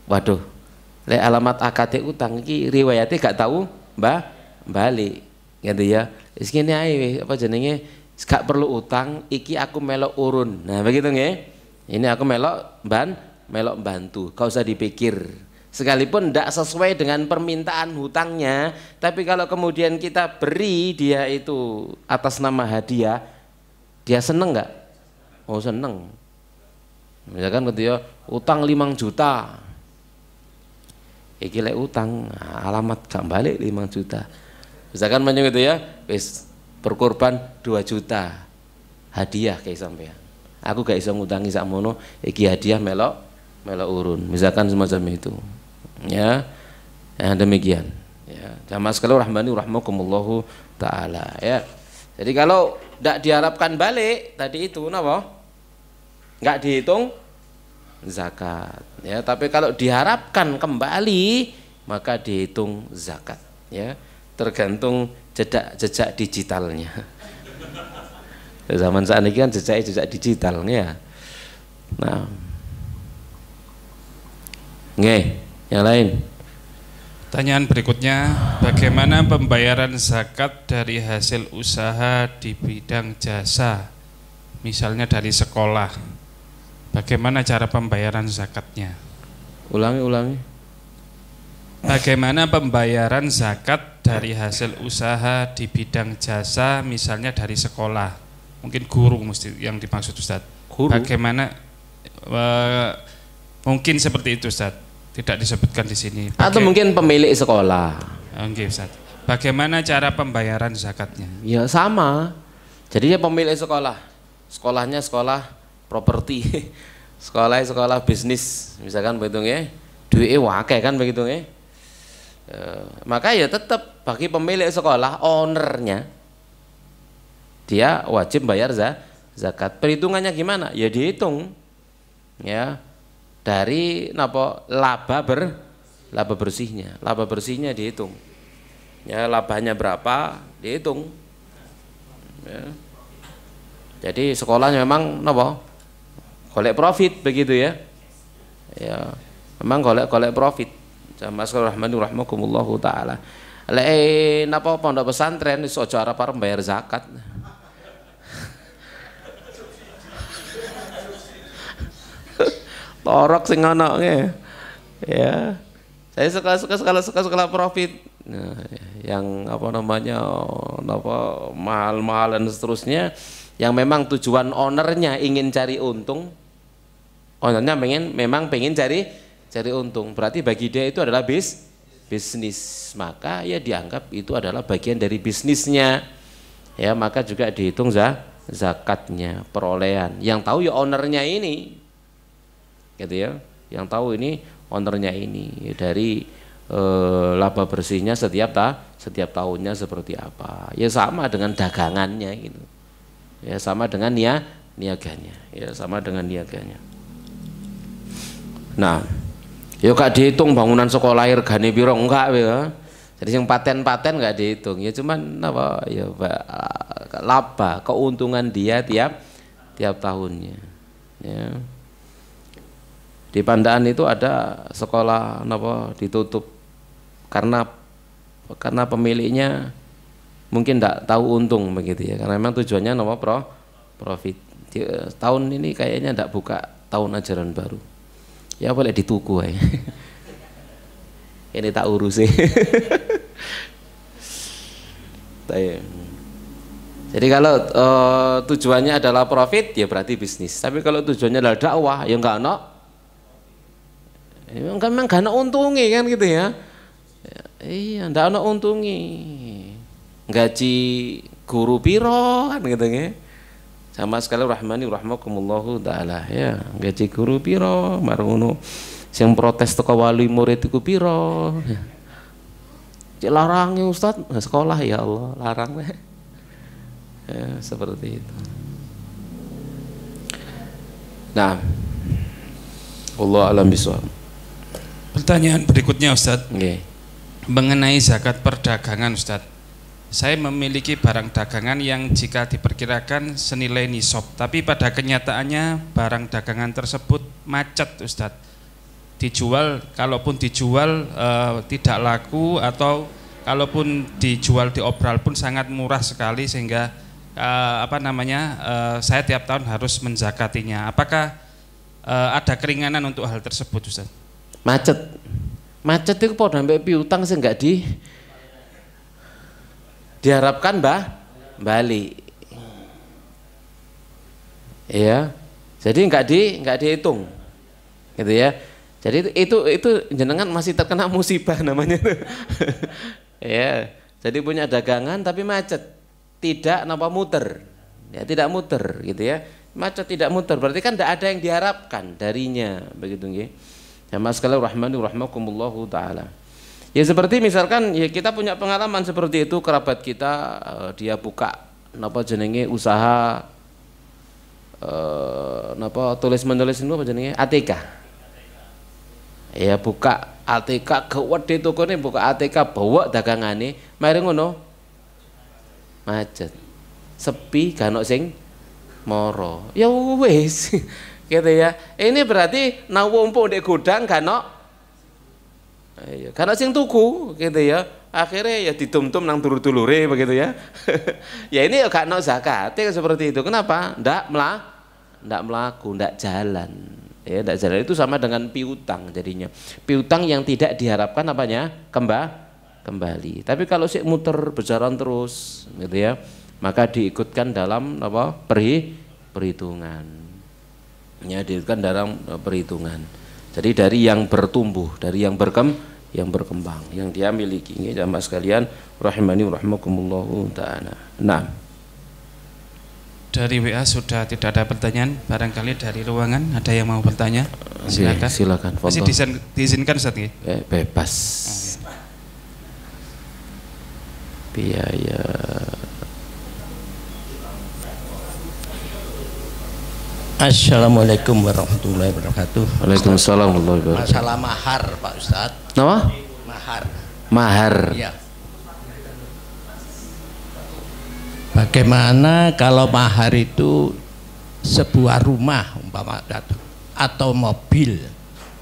A: waduh, lek alamat akad utang iki riwayatnya gak tahu balik gitu ya. Wis ngene ae apa jenenge gak perlu utang iki aku melok urun. Nah begitu nggih. Ini aku melok bantu. Gak usah dipikir. Sekalipun tidak sesuai dengan permintaan hutangnya, tapi kalau kemudian kita beri dia itu atas nama hadiah, dia seneng nggak? Oh seneng. Misalkan gitu ya, utang 5 juta. Iki lek utang alamat gak balik 5 juta. Misalkan macam itu ya, wis berkorban 2 juta hadiah kayak sampean. Aku gak iso ngutangi sakmono, iki hadiah melok urun. Misalkan semacam itu. Ya. Nah, demikian. Ya, jamaah sekalian rahmani rahmakumullah taala ya. Jadi kalau tidak diharapkan balik tadi itu napa? Enggak dihitung zakat ya, tapi kalau diharapkan kembali maka dihitung zakat ya. Tergantung jejak digitalnya. Zaman saat ini kan jejak digitalnya. Nah, yang lain.
B: Pertanyaan berikutnya, bagaimana pembayaran zakat dari hasil usaha di bidang jasa, misalnya dari sekolah? Bagaimana cara pembayaran zakatnya?
A: Ulangi.
B: Bagaimana pembayaran zakat dari hasil usaha di bidang jasa, misalnya dari sekolah? Mungkin guru mesti yang dimaksud Ustaz. Guru? Bagaimana mungkin seperti itu Ustaz? Tidak disebutkan di sini.
A: Atau mungkin pemilik sekolah.
B: Oke, Ustaz. Bagaimana cara pembayaran zakatnya? Ya
A: sama. Jadi dia pemilik sekolah. Sekolahnya sekolah properti. Sekolah bisnis. Misalkan begitu ya. Duitnya wakai kan begitu ya. Maka ya tetap bagi pemilik sekolah, ownernya dia wajib bayar zakat. Perhitungannya gimana? Ya dihitung ya dari laba bersihnya. Laba bersihnya dihitung. Ya, labanya berapa dihitung. Ya. Jadi sekolahnya memang golek profit begitu ya. Ya, memang golek profit. Jamaah rahmani rahimakumullahu taala. Pondok pesantren iso aja arep bayar zakat. Torok sing ana ya. Saya suka sekolah profit. Nah, yang mahal-mahal dan seterusnya yang memang tujuan ownernya ingin cari untung. Ownernya memang pengen cari untung. Berarti bagi dia itu adalah bisnis. Maka ya dianggap itu adalah bagian dari bisnisnya. Ya, maka juga dihitung zakatnya, perolehan. Yang tahu ya ownernya ini. Gitu ya. Yang tahu ini ownernya ini dari laba bersihnya setiap tahunnya seperti apa. Ya sama dengan dagangannya gitu. Ya sama dengan niaganya. Ya sama dengan niaganya. Nah, ya gak dihitung bangunan sekolah regane piro enggak ya. Jadi yang paten enggak dihitung. Ya cuman ya laba, keuntungan dia tiap tahunnya. Ya. Di Pandaan itu ada sekolah ditutup karena pemiliknya mungkin tidak tahu untung begitu ya, karena memang tujuannya profit. Tahun ini kayaknya tidak buka tahun ajaran baru. Ya boleh dituku ya. Ini tak urusi. Jadi kalau tujuannya adalah profit ya berarti bisnis. Tapi kalau tujuannya adalah dakwah ya enggak memang gak ada untungnya kan gitu ya. Iya, ndak ada untungnya. Gaji guru piro kan gitu ya. Sama sekali rahmani rahmakumullahu taala ya. Gaji guru piro marono sing protes teko wali murid iku piro. Cek larang ya Ustaz, sekolah ya Allah, larang ya, seperti itu. Nah, Allah alam bisawab.
B: Pertanyaan berikutnya Ustaz.
A: Okay.
B: Mengenai zakat perdagangan Ustaz. Saya memiliki barang dagangan yang jika diperkirakan senilai nisab, tapi pada kenyataannya barang dagangan tersebut macet Ustaz. Kalaupun dijual tidak laku, atau kalaupun dijual diobral pun sangat murah sekali sehingga saya tiap tahun harus menzakatinya. Apakah ada keringanan untuk hal tersebut Ustaz? Macet itu padha mbek piutang sing enggak diharapkan balik. Ya. Jadi enggak dihitung. Gitu ya. Jadi itu jenengan masih terkena musibah namanya. Ya. Jadi punya dagangan tapi macet. Tidak muter. Ya, tidak muter gitu ya. Macet tidak muter berarti kan tidak ada yang diharapkan darinya, begitu nggih. Jamaah sekalian rahmani rahmakumullahu taala. Ya seperti misalkan ya kita punya pengalaman seperti itu, kerabat kita dia buka usaha tulis-menulis itu apa jenenge? ATK. Ya buka ATK gede tokone, buka ATK bawa dagangane, mari ngono macet. Sepi gak ono sing moro. Ya wis. Gitu ya. Ini berarti nawumpuk ndek gudang gak ono. Iya, karena sing tuku gitu ya. Akhirnya ya ditum-tum nang dulur-dulure begitu ya. Ya ini ya gak ono zakat seperti itu. Kenapa? Ndak melaku, ndak jalan. Ya, ndak jalan itu sama dengan piutang jadinya. Piutang yang tidak diharapkan apanya? Kembali. Tapi kalau sik muter berjalan terus gitu ya, maka diikutkan dalam perhitungan. Ya, diikutkan dalam perhitungan. Jadi dari yang bertumbuh, dari yang berkembang, yang dia miliki. Ini jamaah sekalian rahimani rahimakumullah taala. Nah, dari WA sudah tidak ada pertanyaan. Barangkali dari ruangan ada yang mau bertanya? Silakan.
A: Oke, silakan.
B: Masih diizinkan Ustaz ya?
A: Bebas. Biaya
C: Assalamualaikum warahmatullahi wabarakatuh.
A: Waalaikumsalam warahmatullahi wabarakatuh.
C: Masalah mahar Pak Ustadz.
A: Apa?
C: Mahar.
A: Mahar.
C: Ya. Bagaimana kalau mahar itu sebuah rumah umpama atau mobil,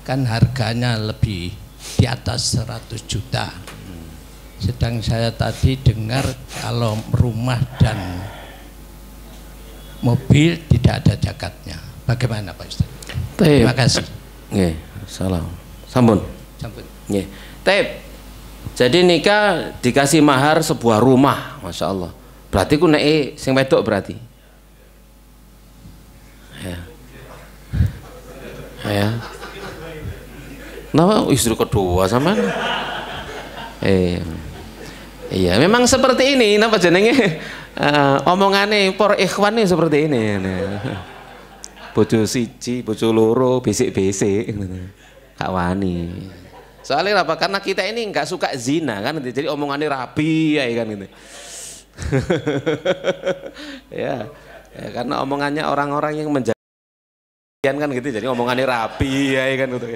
C: kan harganya lebih di atas 100 juta. Sedang saya tadi dengar kalau rumah dan mobil tidak ada zakatnya. Bagaimana Pak Ustaz? Terima kasih.
A: Nggih, salam. Sampun.
C: Sampun.
A: Nggih. Jadi nikah dikasih mahar sebuah rumah, Masya Allah. Berarti ku nek sing wedok berarti. Ya. Ya. Nama istri kedua sama. Iya, memang seperti ini. Napa jenenge? Omongane por ikhwan ini seperti ini. Bojo siji, bojo loro, bisik-bisik. Gak wani. Soalnya apa? Karena kita ini nggak suka zina kan, jadi omongannya rapi ya kan gitu. Ya, karena omongannya orang-orang yang menjadikan kan gitu, jadi omongannya rapi ya kan gitu.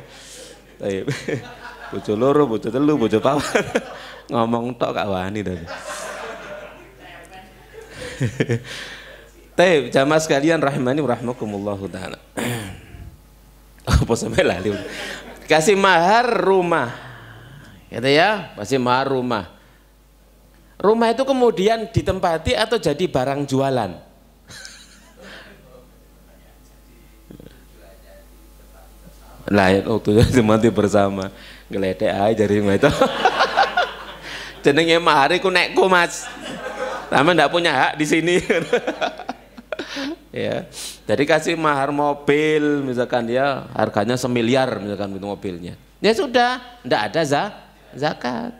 A: Bojo loro, bojo telu, bojo papat, ngomong tok gak wani tadi. Jamaah sekalian rahimani rahmakumullahu taala. Apa sampai lali? Kasih mahar rumah, gitu ya, kasih mahar rumah. Rumah itu kemudian ditempati atau jadi barang jualan? Lah waktu itu mati bersama geledek aja dari rumah itu. Jenenge mahar iku nekku Mas. Sama ndak punya hak di sini. Ya. Jadi kasih mahar mobil misalkan dia harganya 1 miliar misalkan itu mobilnya. Ya sudah, ndak ada zakat.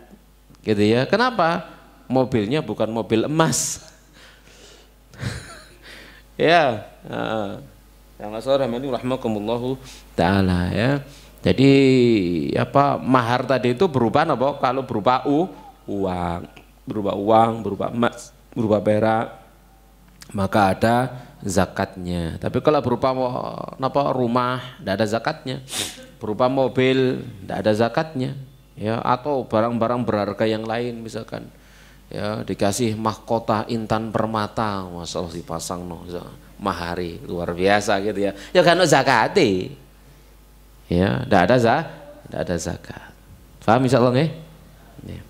A: Gitu ya. Kenapa? Mobilnya bukan mobil emas. Ya, yang sore ini rahmakumullahu taala ya. Jadi apa mahar tadi itu berupa apa? Kalau berupa uang, berupa emas, berupa perak, maka ada zakatnya. Tapi kalau berupa apa rumah, tidak ada zakatnya. Berupa mobil, tidak ada zakatnya. Ya, atau barang-barang berharga yang lain misalkan. Ya, dikasih mahkota intan permata, masalah dipasang no, mahari luar biasa gitu ya. Ya kan zakati. Ya, tidak ada zakat. Paham insyaallah nggih? Ya.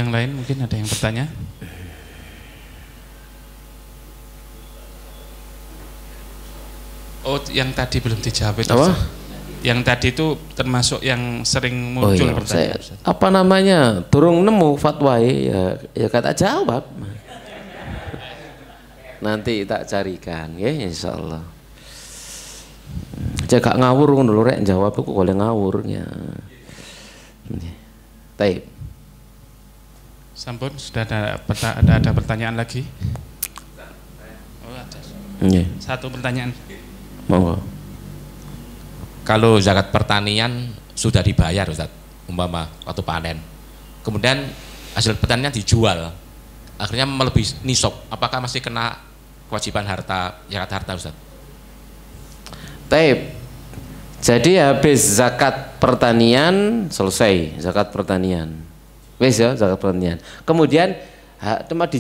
B: Yang lain mungkin ada yang bertanya? Oh, yang tadi belum dijawab itu.
A: Apa?
B: Yang tadi itu termasuk yang sering muncul
A: iya,
B: pertanyaan.
A: Apa namanya? Turung nemu fatwa ya kata jawab. Nanti tak carikan ya insyaallah. Jaga ngawur ngono lho rek jawab aku boleh ngawurnya. Baik.
B: Sampun sudah ada pertanyaan lagi? Oh, ada. Satu pertanyaan.
A: Monggo.
D: Kalau zakat pertanian sudah dibayar Ustaz, umpama waktu panen, kemudian hasil pertanian dijual, akhirnya melebihi nisab, apakah masih kena kewajiban zakat harta Ustaz?
A: Taib. Jadi habis zakat pertanian selesai zakat pertanian, wes ya zakat pertanian. Kemudian tempat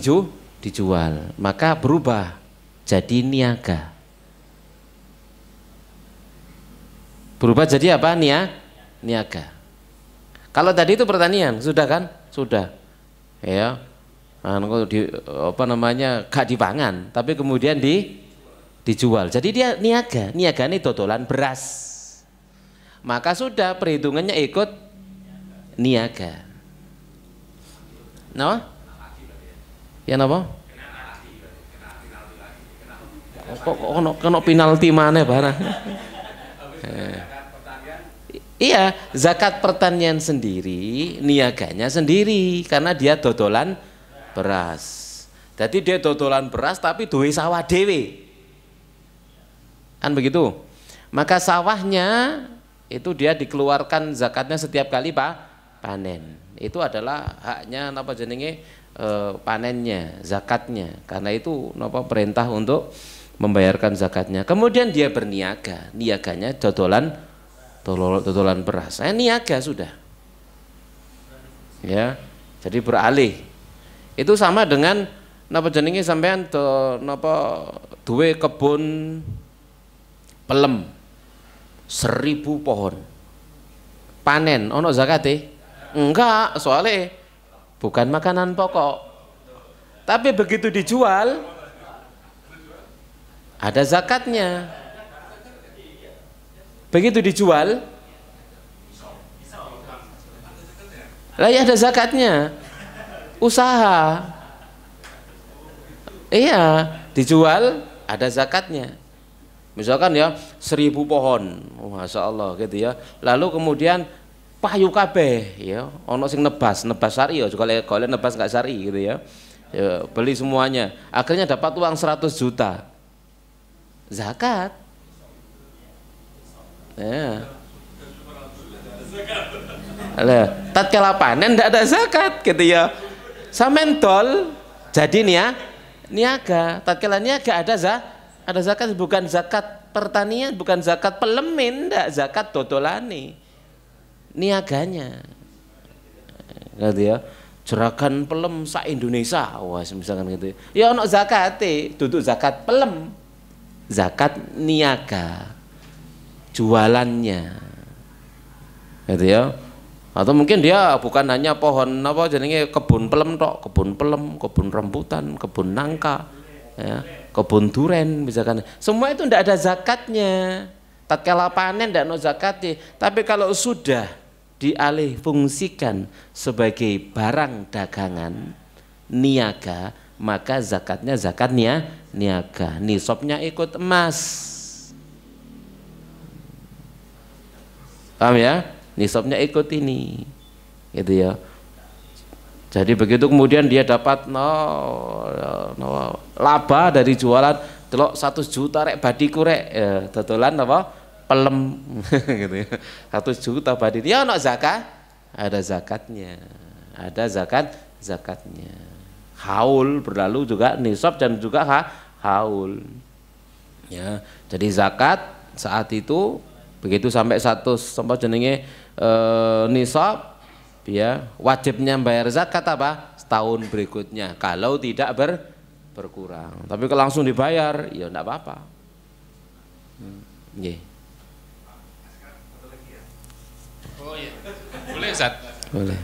A: dijual, maka berubah jadi niaga. Berubah jadi apa? Niaga. Kalau tadi itu pertanian, sudah kan? Sudah. Ya. Apa namanya? Gak dipangan, tapi kemudian dijual. Jadi dia niaga. Niaga ini dodolan beras. Maka sudah perhitungannya ikut niaga. Napa? Ya napa? Kok kena penalti mana barang? Iya, zakat pertanian sendiri, niaganya sendiri karena dia dodolan beras. Jadi dia dodolan beras tapi duwe sawah dewe. Kan begitu. Maka sawahnya itu dia dikeluarkan zakatnya setiap kali panen. Itu adalah haknya apa jenenge panennya, zakatnya. Karena itu napa perintah untuk membayarkan zakatnya. Kemudian dia berniaga, niaganya dodolan beras. Saya niaga sudah. Ya. Jadi beralih. Itu sama dengan napa jenenge sampean napa duwe kebun pelem 1000 pohon. Panen ono zakate? Enggak, soalnya bukan makanan pokok. Tapi begitu dijual ada zakatnya. Begitu dijual lah ya ada zakatnya. Usaha. Iya, dijual ada zakatnya. Misalkan ya 1000 pohon, masya Allah gitu ya. Lalu kemudian payu kabeh, ya, ono sing nebas sari ya, juga kalau nebas nggak sari gitu ya. Ya, beli semuanya. Akhirnya dapat uang 100 juta, zakat. Ya. Tatkala panen tidak ada zakat gitu ya. Samentol jadi nih ya niaga. Tatkala niaga ada zakat, bukan zakat pertanian, bukan zakat pelemin, ndak, zakat dodolane, niaganya. Gitu ya. Jeragan pelem sak Indonesia, wah misalkan gitu. Ya ono zakate, duduk zakat pelem, zakat niaga, jualannya. Gitu ya. Atau mungkin dia bukan hanya pohon apa jenenge kebun pelem tok, kebun rambutan, kebun nangka, ya, kebun duren misalkan. Semua itu tidak ada zakatnya. Tatkala panen tidak ada zakatnya. Tapi kalau sudah dialih fungsikan sebagai barang dagangan niaga, maka zakatnya zakat niaga. Nisabnya ikut emas. Paham ya? Nisabnya ikut ini, gitu ya. Jadi begitu kemudian dia dapat laba dari jualan telok 100 juta rek badiku rek, ya, dodolan apa pelem gitu ya. 100 juta badi dia ono zakat, ada zakatnya, ada zakatnya. Haul berlalu juga nisab dan juga haul. Ya, jadi zakat saat itu begitu sampai 100 sampai jenenge nisab, ya wajibnya bayar zakat apa setahun berikutnya kalau tidak berkurang. Tapi kalau langsung dibayar ya enggak apa-apa. Nggih.
B: Oh iya. Boleh Ustaz?
A: Boleh.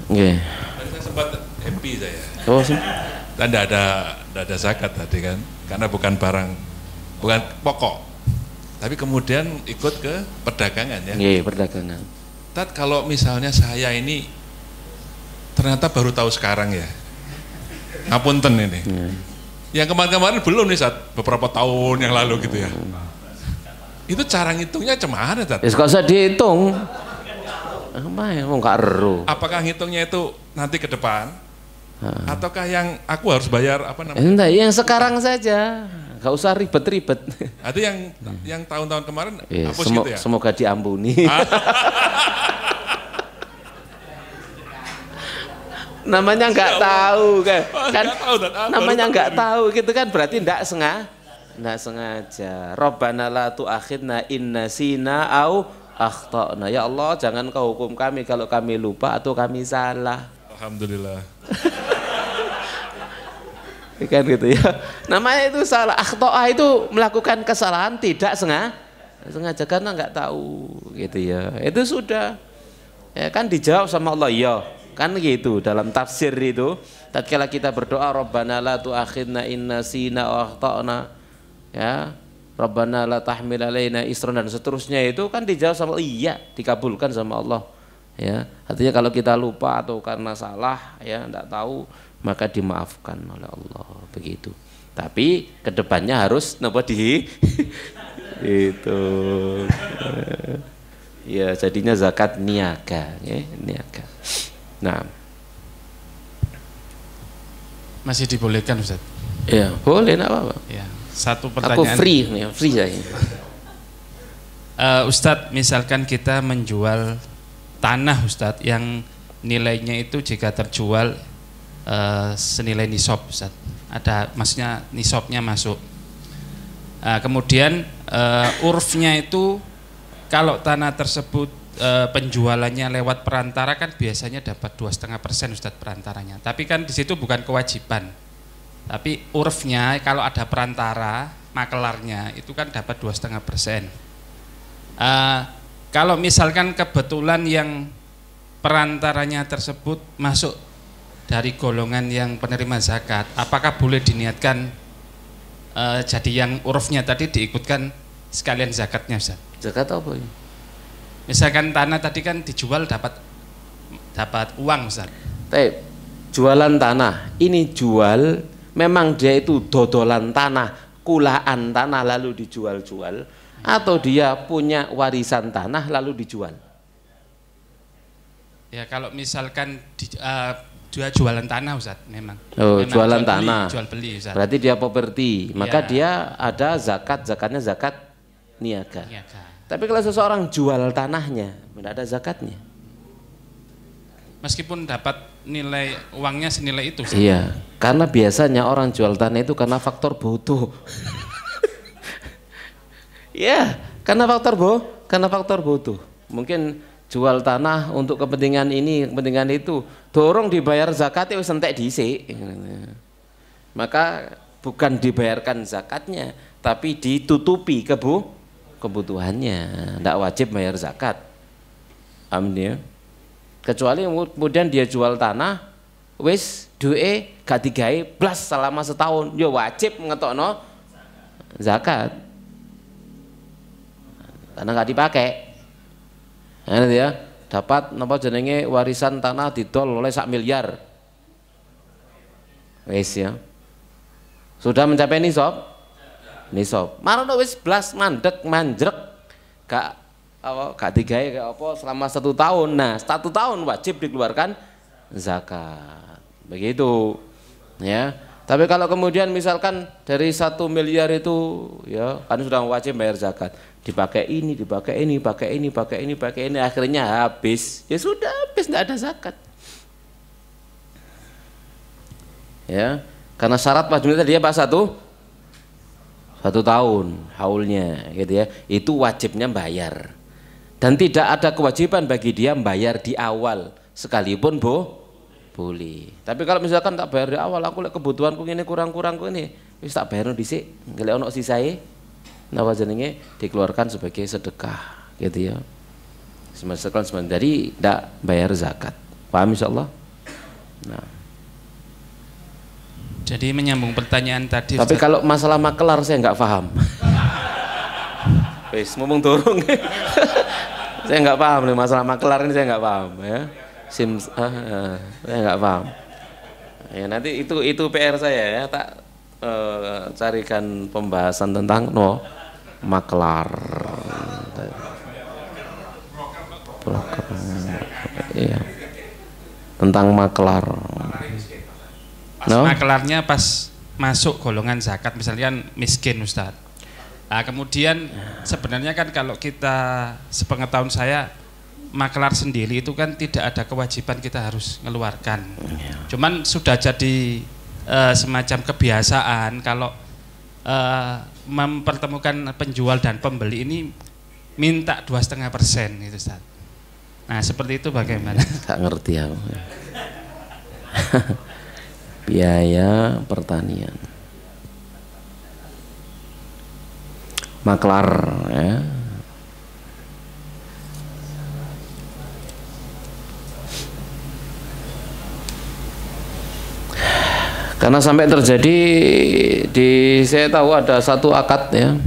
A: Nggih.
E: Saya sempat happy saya.
A: Oh, sih.
E: Dan tidak ada zakat tadi kan, karena bukan barang, bukan pokok. Tapi kemudian ikut ke perdagangan ya.
A: Iya, perdagangan.
E: Tat, kalau misalnya saya ini ternyata baru tahu sekarang ya. Ngapunten ini. Yang kemarin-kemarin belum nih Tat, beberapa tahun yang lalu gitu ya. Itu cara ngitungnya cemana Tat?
A: Ya gak usah dihitung. Main mau gak ero.
E: Apakah ngitungnya itu nanti ke depan? Ataukah yang aku harus bayar apa namanya?
A: Enggak, yang sekarang saja. Gak usah ribet-ribet.
E: Itu yang tahun-tahun kemarin
A: ya,
E: hapus gitu ya?
A: Semoga diampuni. Namanya nggak tahu kan, namanya nggak tahu gitu kan, berarti nggak sengaja. Rabbana la tu'akhidna in nasina au akhtana. Ya Allah, jangan kau hukum kami kalau kami lupa atau kami salah.
E: Alhamdulillah.
A: Kan gitu ya. Namanya itu salah. Akhto'ah itu melakukan kesalahan tidak sengaja karena nggak tahu gitu ya. Itu sudah ya kan dijawab sama Allah ya. Kan gitu dalam tafsir itu. Tatkala kita berdoa Rabbana la tu'akhidna in nasina wa akhtana, ya. Rabbana la tahmil alaina isran dan seterusnya itu kan dijawab sama Allah, iya, dikabulkan sama Allah. Ya. Artinya kalau kita lupa atau karena salah ya enggak tahu maka dimaafkan oleh Allah begitu. Tapi kedepannya harus napa itu ya jadinya zakat niaga ya, niaga. Nah,
B: masih dibolehkan Ustaz?
A: Ya boleh, enggak apa-apa.
B: Ya, satu pertanyaan.
A: Aku free nih, free saya.
B: Ustadz, misalkan kita menjual tanah Ustadz yang nilainya itu jika terjual senilai nisab, Ustaz. Ada maksudnya nisabnya masuk. Kemudian urfnya itu kalau tanah tersebut penjualannya lewat perantara kan biasanya dapat 2,5% Ustaz perantaranya. Tapi kan di situ bukan kewajiban. Tapi urfnya kalau ada perantara, makelarnya itu kan dapat 2,5%. Kalau misalkan kebetulan yang perantaranya tersebut masuk dari golongan yang penerima zakat, apakah boleh diniatkan jadi yang urufnya tadi diikutkan sekalian zakatnya, Ustaz?
A: Zakat apa ya?
B: Misalkan tanah tadi kan dijual dapat uang, Ustaz.
A: Jualan tanah, ini jual, memang dia itu dodolan tanah, kulaan tanah lalu dijual-jual, atau dia punya warisan tanah lalu dijual?
B: Ya kalau misalkan dia jualan tanah, Ustaz, memang
A: jualan tanah,
B: jual beli, Ustaz.
A: Berarti dia properti, maka
B: Ya.
A: dia ada zakatnya zakat niaga. Tapi kalau seseorang jual tanahnya, tidak ada zakatnya.
B: Meskipun dapat nilai uangnya senilai itu, Ustaz.
A: Iya, karena biasanya orang jual tanah itu karena faktor butuh. Iya, karena faktor butuh. Mungkin jual tanah untuk kepentingan ini, kepentingan itu, dorong dibayar zakat itu sentek dhisik. Maka bukan dibayarkan zakatnya, tapi ditutupi kebutuhannya. Tidak wajib bayar zakat. Amin ya. Kecuali kemudian dia jual tanah, wis duwe gak digawe blas selama setahun, ya wajib ngetokno zakat. Karena nggak dipakai. Nah, ya, dapat napa jenenge warisan tanah didol oleh 1 miliar. Wis ya. Sudah mencapai nisab? Nisab. Marono wis blas mandek manjrek gak digawe gak apa selama 1 tahun. Nah, 1 tahun wajib dikeluarkan zakat. Begitu. Ya. Tapi kalau kemudian misalkan dari 1 miliar itu ya kan sudah wajib bayar zakat, dipakai ini, akhirnya habis. Ya sudah habis, tidak ada zakat. Ya, karena syarat wajibnya dia Pak 1 tahun haulnya gitu ya. Itu wajibnya bayar. Dan tidak ada kewajiban bagi dia bayar di awal sekalipun boleh. Tapi kalau misalkan tak bayar di awal, aku lihat kebutuhanku ini kurang ini, wis tak bayar dhisik, ngelek ono sisae, napa jenenge dikeluarkan sebagai sedekah, gitu ya. Semestinya jadi tidak bayar zakat. Paham insyaallah? Nah.
B: Jadi menyambung pertanyaan tadi.
A: Tapi kalau masalah makelar saya nggak paham. Wis ngomong dorong. Saya nggak paham nih masalah makelar ini, saya nggak paham ya. Saya nggak paham. Ya nanti itu PR saya ya, tak carikan pembahasan tentang makelar. Iya. Tentang makelar.
B: Makelarnya pas masuk golongan zakat, misalnya miskin, Ustaz. Nah, kemudian sebenarnya kan kalau kita sepengetahuan saya, makelar sendiri itu kan tidak ada kewajiban kita harus mengeluarkan. Cuman sudah jadi semacam kebiasaan kalau mempertemukan penjual dan pembeli ini minta 2,5% gitu, Ustaz. Nah seperti itu bagaimana?
A: Gak ngerti aku. Biaya pertanian, maklar ya. Karena sampai terjadi saya tahu ada satu akad ya,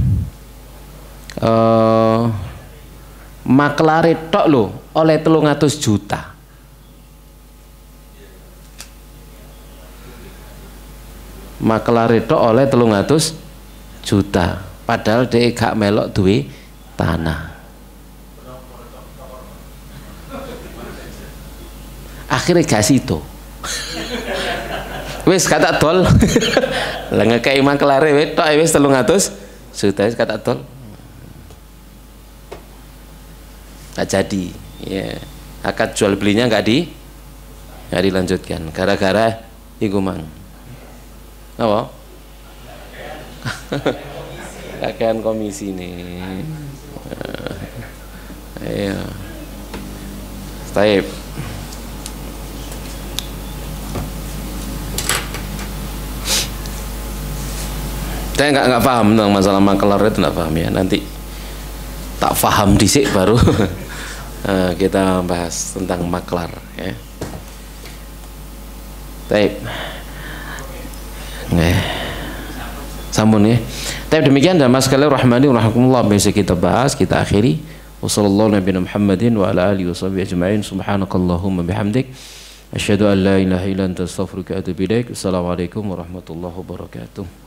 A: maklare tok lho oleh 300 juta. Maklare tok oleh 300 juta. Padahal dia gak melok duwe tanah. Akhirnya gak situ. Wis kata tol. Lah ngekei maklare tok wis 300 juta wis kata tol. Gak jadi. Ya. Akad jual belinya gak nggak dilanjutkan gara-gara iku mang apa kakean komisi nih. Iya taib. Saya nggak paham tentang masalah makelar itu, nggak paham ya. Nanti tak paham disik baru kita bahas tentang maklar ya. Baik. Sambung ya. Tapi demikian dan mas sekalian rahmani wa rahmatullah, bisa kita bahas, kita akhiri. Wassallallahu nabiyana Muhammadin wa ala alihi washabihi ajma'in. Subhanakallahumma bihamdik asyhadu an la ilaha illa anta astaghfiruka wa atubu ilaik. Assalamualaikum warahmatullahi wabarakatuh.